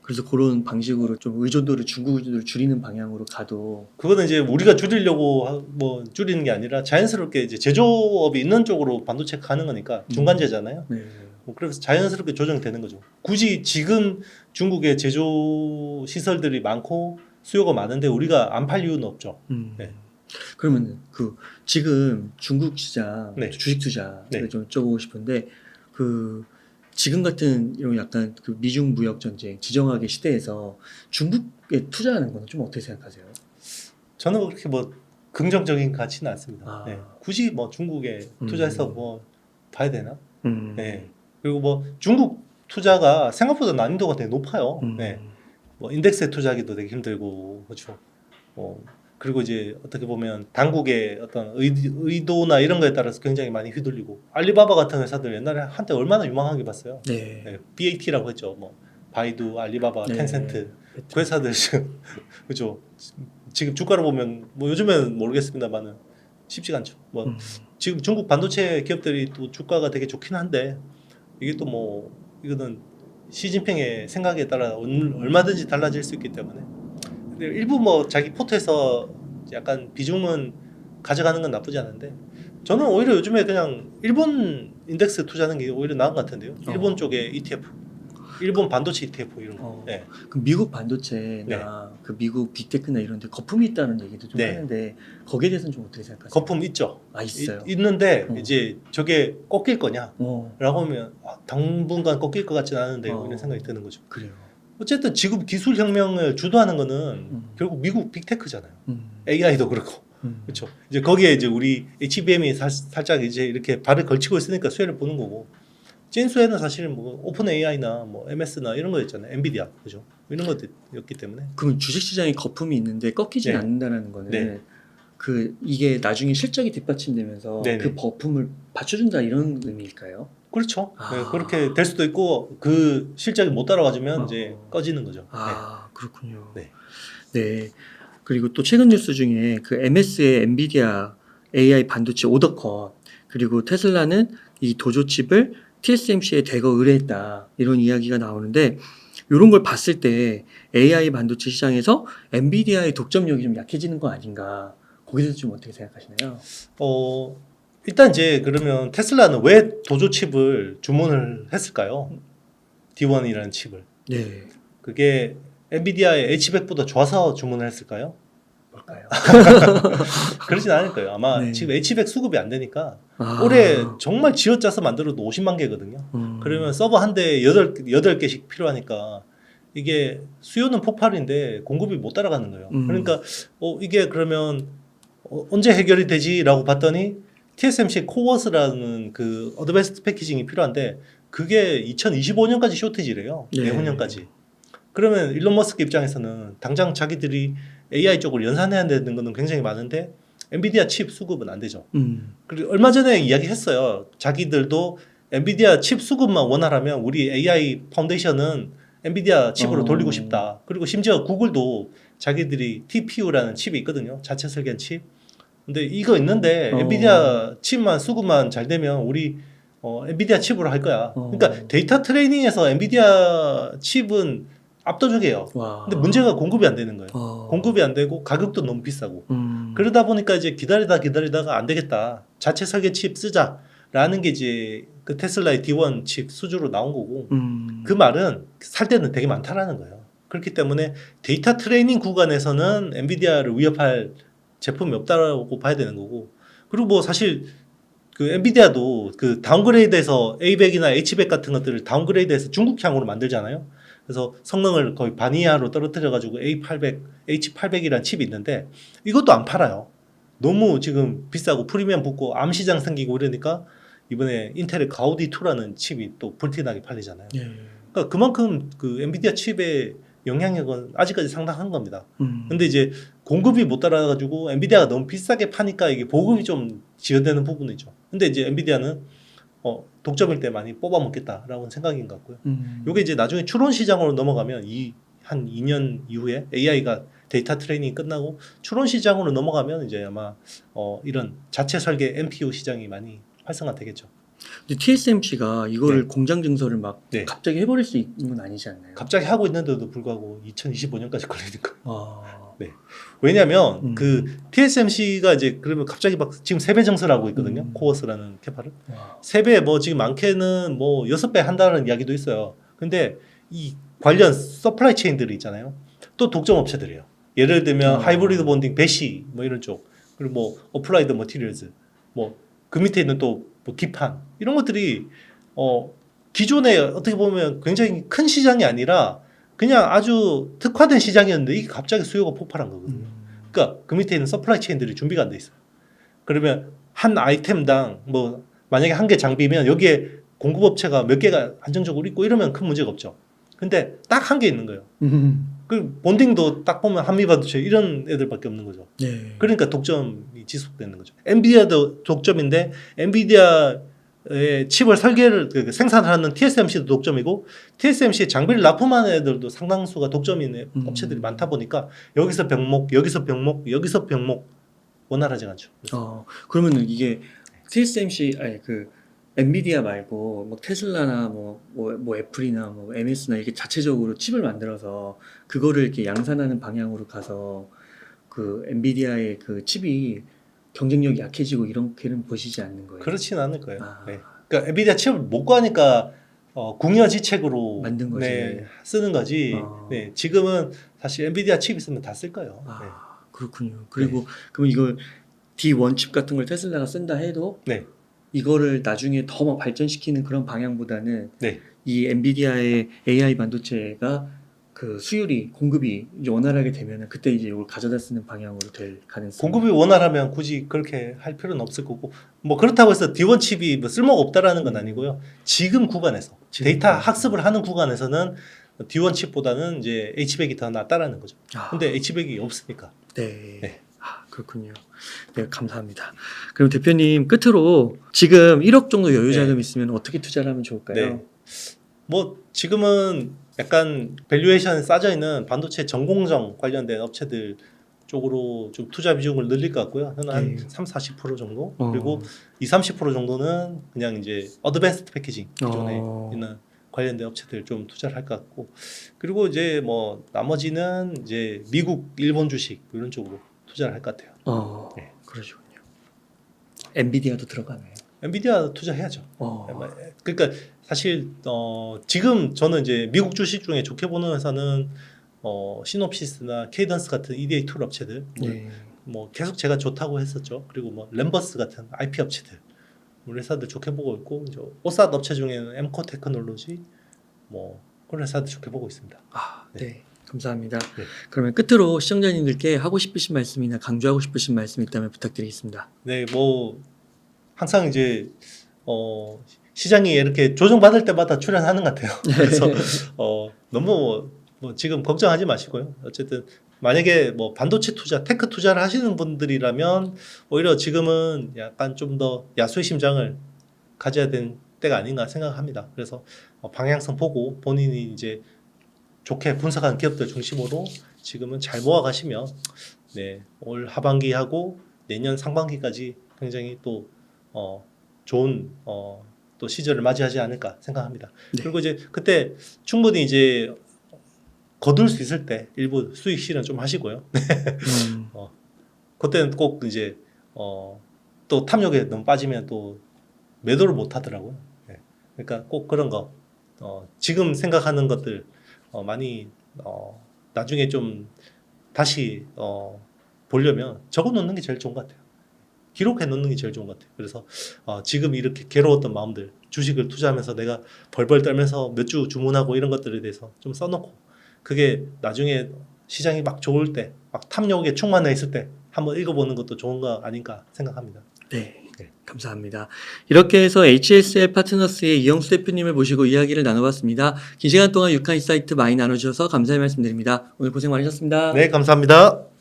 Speaker 2: 그래서 그런 방식으로 좀 의존도를 중국 의존도를 줄이는 방향으로 가도
Speaker 1: 그거는 이제 우리가 줄이려고 뭐 줄이는 게 아니라 자연스럽게 이제 제조업이 있는 쪽으로 반도체 가는 거니까 중간재잖아요.
Speaker 2: 네.
Speaker 1: 뭐 그래서 자연스럽게 조정이 되는 거죠. 굳이 지금 중국에 제조 시설들이 많고 수요가 많은데 우리가 안 팔 이유는 없죠. 네.
Speaker 2: 그러면 그 지금 중국 시장
Speaker 1: 네.
Speaker 2: 주식 투자를
Speaker 1: 네.
Speaker 2: 좀 여쭤보고 싶은데 그 지금 같은 이런 약간 그 미중 무역 전쟁 지정학의 시대에서 중국에 투자하는 거는 좀 어떻게 생각하세요?
Speaker 1: 저는 그렇게 뭐 긍정적인 가치는 않습니다.
Speaker 2: 아.
Speaker 1: 네. 굳이 뭐 중국에 투자해서 뭐 봐야 되나?
Speaker 2: 음.
Speaker 1: 네. 그리고 뭐 중국 투자가 생각보다 난이도가 되게 높아요. 네. 뭐 인덱스에 투자하기도 되게 힘들고 그렇죠. 그리고 이제 어떻게 보면 당국의 어떤 의도나 이런 거에 따라서 굉장히 많이 휘둘리고 알리바바 같은 회사들 옛날에 한때 얼마나 유망하게 봤어요.
Speaker 2: 네.
Speaker 1: 네. BAT라고 했죠. 뭐 바이두, 알리바바,
Speaker 2: 네.
Speaker 1: 텐센트 그 회사들 지금 그죠. 지금 주가를 보면 뭐 요즘에는 모르겠습니다만은 쉽지가 않죠. 뭐 지금 중국 반도체 기업들이 또 주가가 되게 좋긴 한데 이게 또 뭐 이거는 시진핑의 생각에 따라 얼마든지 달라질 수 있기 때문에 근데 일부 뭐 자기 포트에서 약간 비중은 가져가는 건 나쁘지 않은데 저는 오히려 요즘에 그냥 일본 인덱스 투자하는 게 오히려 나은 것 같은데요. 일본 쪽에 ETF, 일본 반도체 ETF 이런 거. 네.
Speaker 2: 그 미국 반도체나 그 미국 빅테크나 이런 데 거품이 있다는 얘기도 좀
Speaker 1: 네.
Speaker 2: 하는데 거기에 대해서는 좀 어떻게 생각하세요?
Speaker 1: 거품 있죠.
Speaker 2: 있어요.
Speaker 1: 있는데 이제 저게 꺾일 거냐?
Speaker 2: 어.
Speaker 1: 라고 하면 당분간 꺾일 것 같지는 않은데 이런 생각이 드는 거죠.
Speaker 2: 그래요.
Speaker 1: 어쨌든 지금 기술 혁명을 주도하는 거는 결국 미국 빅테크잖아요. AI도 그렇고. 그렇죠. 이제 거기에 이제 우리 HBM이 살짝 이제 이렇게 발을 걸치고 있으니까 수혜를 보는 거고. 찐수혜는 사실 뭐 오픈 AI나 뭐 MS나 이런 거였잖아요. 엔비디아. 그죠? 이런 것들이었기 때문에.
Speaker 2: 그럼 주식 시장에 거품이 있는데 꺾이지
Speaker 1: 네.
Speaker 2: 않는다는 거는
Speaker 1: 네.
Speaker 2: 그 이게 나중에 실적이 뒷받침되면서
Speaker 1: 네네.
Speaker 2: 그 거품을 받쳐준다 이런 의미일까요?
Speaker 1: 그렇죠.
Speaker 2: 아.
Speaker 1: 네, 그렇게 될 수도 있고 그 실적이 못 따라가주면 이제 꺼지는 거죠.
Speaker 2: 그렇군요.
Speaker 1: 네.
Speaker 2: 네. 그리고 또 최근 뉴스 중에 그 MS의 엔비디아 AI 반도체 오더컷 그리고 테슬라는 이 도조 칩을 TSMC에 대거 의뢰했다 이런 이야기가 나오는데 이런 걸 봤을 때 AI 반도체 시장에서 엔비디아의 독점력이 좀 약해지는 거 아닌가 거기서 좀 어떻게 생각하시나요?
Speaker 1: 일단 이제 그러면 테슬라는 왜 도조 칩을 주문을 했을까요? D1이라는 칩을.
Speaker 2: 네.
Speaker 1: 그게 엔비디아의 H100보다 좋아서 주문을 했을까요?
Speaker 2: 뭘까요?
Speaker 1: 그러진 않을 거예요. 아마
Speaker 2: 네.
Speaker 1: 지금 H100 수급이 안 되니까 올해 정말 쥐어짜서 만들어도 50만 개거든요. 그러면 서버 한 대에 8개씩 필요하니까 이게 수요는 폭발인데 공급이 못 따라가는 거예요. 그러니까 이게 그러면 언제 해결이 되지라고 봤더니 TSMC 코어스라는 그 어드밴스드 패키징이 필요한데 그게 2025년까지 쇼티지래요.
Speaker 2: 네.
Speaker 1: 내후년까지. 그러면 일론 머스크 입장에서는 당장 자기들이 AI 쪽으로 연산해야 되는 거는 굉장히 많은데 엔비디아 칩 수급은 안 되죠. 그리고 얼마 전에 이야기했어요. 자기들도 엔비디아 칩 수급만 원활하면 우리 AI 파운데이션은 엔비디아 칩으로 돌리고 싶다. 그리고 심지어 구글도 자기들이 TPU라는 칩이 있거든요. 자체 설계한 칩. 근데 이거 있는데 엔비디아 칩만 수급만 잘 되면 우리 엔비디아 칩으로 할 거야. 그러니까 데이터 트레이닝에서 엔비디아 칩은 압도적이에요. 근데 문제가 공급이 안 되는 거예요. 공급이 안 되고 가격도 너무 비싸고. 그러다 보니까 이제 기다리다가 안 되겠다. 자체 설계 칩 쓰자라는 게 이제 그 테슬라의 D1 칩 수주로 나온 거고. 그 말은 살 때는 되게 많다라는 거예요. 그렇기 때문에 데이터 트레이닝 구간에서는 엔비디아를 위협할 제품이 없다라고 봐야 되는 거고. 그리고 뭐 사실 그 엔비디아도 그 다운그레이드해서 A100이나 H100 같은 것들을 다운그레이드해서 중국향으로 만들잖아요. 그래서 성능을 거의 반 이하로 떨어뜨려가지고 A800, H800이라는 칩이 있는데 이것도 안 팔아요. 너무 지금 비싸고 프리미엄 붙고 암 시장 생기고 이러니까 이번에 인텔의 가우디 2라는 칩이 또 불티나게 팔리잖아요.
Speaker 2: 예.
Speaker 1: 그러니까 그만큼 그 엔비디아 칩의 영향력은 아직까지 상당한 겁니다. 근데 이제 공급이 못 따라가지고 엔비디아가 너무 비싸게 파니까 이게 보급이 좀 지연되는 부분이죠. 근데 이제 엔비디아는 독점일 때 많이 뽑아먹겠다라고 생각인 것 같고요. 요게 이제 나중에 추론 시장으로 넘어가면 한 2년 이후에 AI가 데이터 트레이닝이 끝나고 추론 시장으로 넘어가면 이제 아마 이런 자체 설계 NPU 시장이 많이 활성화되겠죠.
Speaker 2: 근데 TSMC가 이거를
Speaker 1: 네.
Speaker 2: 공장 증설을 막
Speaker 1: 네.
Speaker 2: 갑자기 해버릴 수 있는 건 아니지 않나요?
Speaker 1: 갑자기 하고 있는데도 불구하고 2025년까지 걸리니까.
Speaker 2: 아,
Speaker 1: 왜냐하면 그 TSMC가 이제 그러면 갑자기 막 지금 3배 증설하고 있거든요. 코어스라는 캐파를.
Speaker 2: 와.
Speaker 1: 3배 뭐 지금 많게는 뭐 6배 한다는 이야기도 있어요. 근데 이 관련 서플라이 체인들이 있잖아요. 또 독점 업체들이에요. 예를 들면 하이브리드 본딩, 배시 뭐 이런 쪽, 그리고 뭐 어플라이드 머티리얼즈, 뭐 그 밑에 있는 또 뭐 기판 이런 것들이 기존에 어떻게 보면 굉장히 큰 시장이 아니라 그냥 아주 특화된 시장이었는데 이게 갑자기 수요가 폭발한 거거든요. 그러니까 그 밑에 있는 서플라이 체인들이 준비가 안 돼 있어요. 그러면 한 아이템당 뭐 만약에 한 개 장비면 여기에 공급업체가 몇 개가 안정적으로 있고 이러면 큰 문제가 없죠. 근데 딱 한 개 있는 거예요. 그 본딩도 딱 보면 한미반도체 이런 애들밖에 없는 거죠.
Speaker 2: 네.
Speaker 1: 그러니까 독점이 지속되는 거죠. 엔비디아도 독점인데 엔비디아의 칩을 설계를 생산하는 TSMC도 독점이고 TSMC의 장비를 납품하는 애들도 상당수가 독점인 업체들이 많다 보니까 여기서 병목, 여기서 병목, 여기서 병목 원활하지 않죠.
Speaker 2: 그러면 이게 TSMC 아니 그 엔비디아 말고 뭐 테슬라나 뭐 애플이나 뭐 MS나 이렇게 자체적으로 칩을 만들어서 그거를 이렇게 양산하는 방향으로 가서 그 엔비디아의 그 칩이 경쟁력이 약해지고 이렇게는 보시지 않는 거예요.
Speaker 1: 그렇지는 않을 거예요.
Speaker 2: 아.
Speaker 1: 네. 그러니까 엔비디아 칩을 못 구하니까 궁여지책으로
Speaker 2: 만든 거지.
Speaker 1: 쓰는 거지. 네, 지금은 사실 엔비디아 칩 있으면 다 쓸 거예요. 네.
Speaker 2: 그렇군요. 그리고 그럼 이걸 D1 칩 같은 걸 테슬라가 쓴다 해도
Speaker 1: 네.
Speaker 2: 이거를 나중에 더 막 발전시키는 그런 방향보다는
Speaker 1: 네.
Speaker 2: 이 엔비디아의 AI 반도체가 그 수율이 공급이 이제 원활하게 되면은 그때 이제 이걸 가져다 쓰는 방향으로 될 가능성이
Speaker 1: 공급이 원활하면 굳이 그렇게 할 필요는 없을 거고 뭐 그렇다고 해서 D1 칩이 뭐 쓸모가 없다라는 건 아니고요. 지금 구간에서 데이터 학습을 하는 구간에서는 D1 칩보다는 이제 H100이 더 낫다라는 거죠. 근데 H100이 없으니까.
Speaker 2: 네.
Speaker 1: 네.
Speaker 2: 그렇군요. 네, 감사합니다. 그럼 대표님 끝으로 지금 1억 정도 여유 자금 있으면 어떻게 투자를 하면 좋을까요?
Speaker 1: 네. 뭐 지금은 약간 밸류에이션 싸져 있는 반도체 전공정 관련된 업체들 쪽으로 좀 투자 비중을 늘릴 것 같고요. 한 30-40% 정도. 그리고 20-30% 정도는 그냥 이제 어드밴스드 패키징 기존에 있는 관련된 업체들 좀 투자를 할 것 같고. 그리고 이제 뭐 나머지는 이제 미국, 일본 주식 이런 쪽으로 투자를 할 것 같아요.
Speaker 2: 네. 그러시군요. 엔비디아도 들어가나요?
Speaker 1: 엔비디아 투자해야죠. 그러니까 사실 지금 저는 이제 미국 주식 중에 좋게 보는 회사는 시놉시스나 케이던스 같은 EDA 툴 업체들 뭐 계속 제가 좋다고 했었죠. 그리고 뭐 램버스 같은 IP 업체들 우리 회사들 좋게 보고 있고 이제 오삿 업체 중에는 엠코 테크놀로지 뭐 그런 회사들 좋게 보고 있습니다.
Speaker 2: 네. 감사합니다.
Speaker 1: 네.
Speaker 2: 그러면 끝으로 시청자님들께 하고 싶으신 말씀이나 강조하고 싶으신 말씀 있다면 부탁드리겠습니다.
Speaker 1: 네, 뭐 항상 이제 시장이 이렇게 조정받을 때마다 출연하는 것 같아요. 그래서 너무 뭐 지금 걱정하지 마시고요. 어쨌든 만약에 뭐 반도체 투자, 테크 투자를 하시는 분들이라면 오히려 지금은 약간 좀 더 야수의 심장을 가져야 되는 때가 아닌가 생각합니다. 그래서 방향성 보고 본인이 이제 좋게 분석한 기업들 중심으로 지금은 잘 모아가시면 올 하반기하고 내년 상반기까지 굉장히 또 좋은 또 시절을 맞이하지 않을까 생각합니다.
Speaker 2: 네.
Speaker 1: 그리고 이제 그때 충분히 이제 거둘 수 있을 때 일부 수익 실현 좀 하시고요. 그때는 꼭 이제 또 탐욕에 너무 빠지면 또 매도를 못 하더라고요. 그러니까 꼭 그런 거 지금 생각하는 것들 많이 나중에 좀 다시 보려면 적어 놓는 게 제일 좋은 것 같아요. 기록해 놓는 게 제일 좋은 것 같아요. 그래서 지금 이렇게 괴로웠던 마음들 주식을 투자하면서 내가 벌벌 떨면서 몇 주 주문하고 이런 것들에 대해서 좀 써놓고 그게 나중에 시장이 막 좋을 때, 막 탐욕에 충만해 있을 때 한번 읽어보는 것도 좋은 거 아닌가 생각합니다.
Speaker 2: 네.
Speaker 1: 네.
Speaker 2: 감사합니다. 이렇게 해서 HSL 파트너스의 이영수 대표님을 모시고 이야기를 나눠봤습니다. 긴 시간 동안 유카인사이트 많이 나눠주셔서 감사의 말씀드립니다. 오늘 고생 많으셨습니다.
Speaker 1: 네, 감사합니다.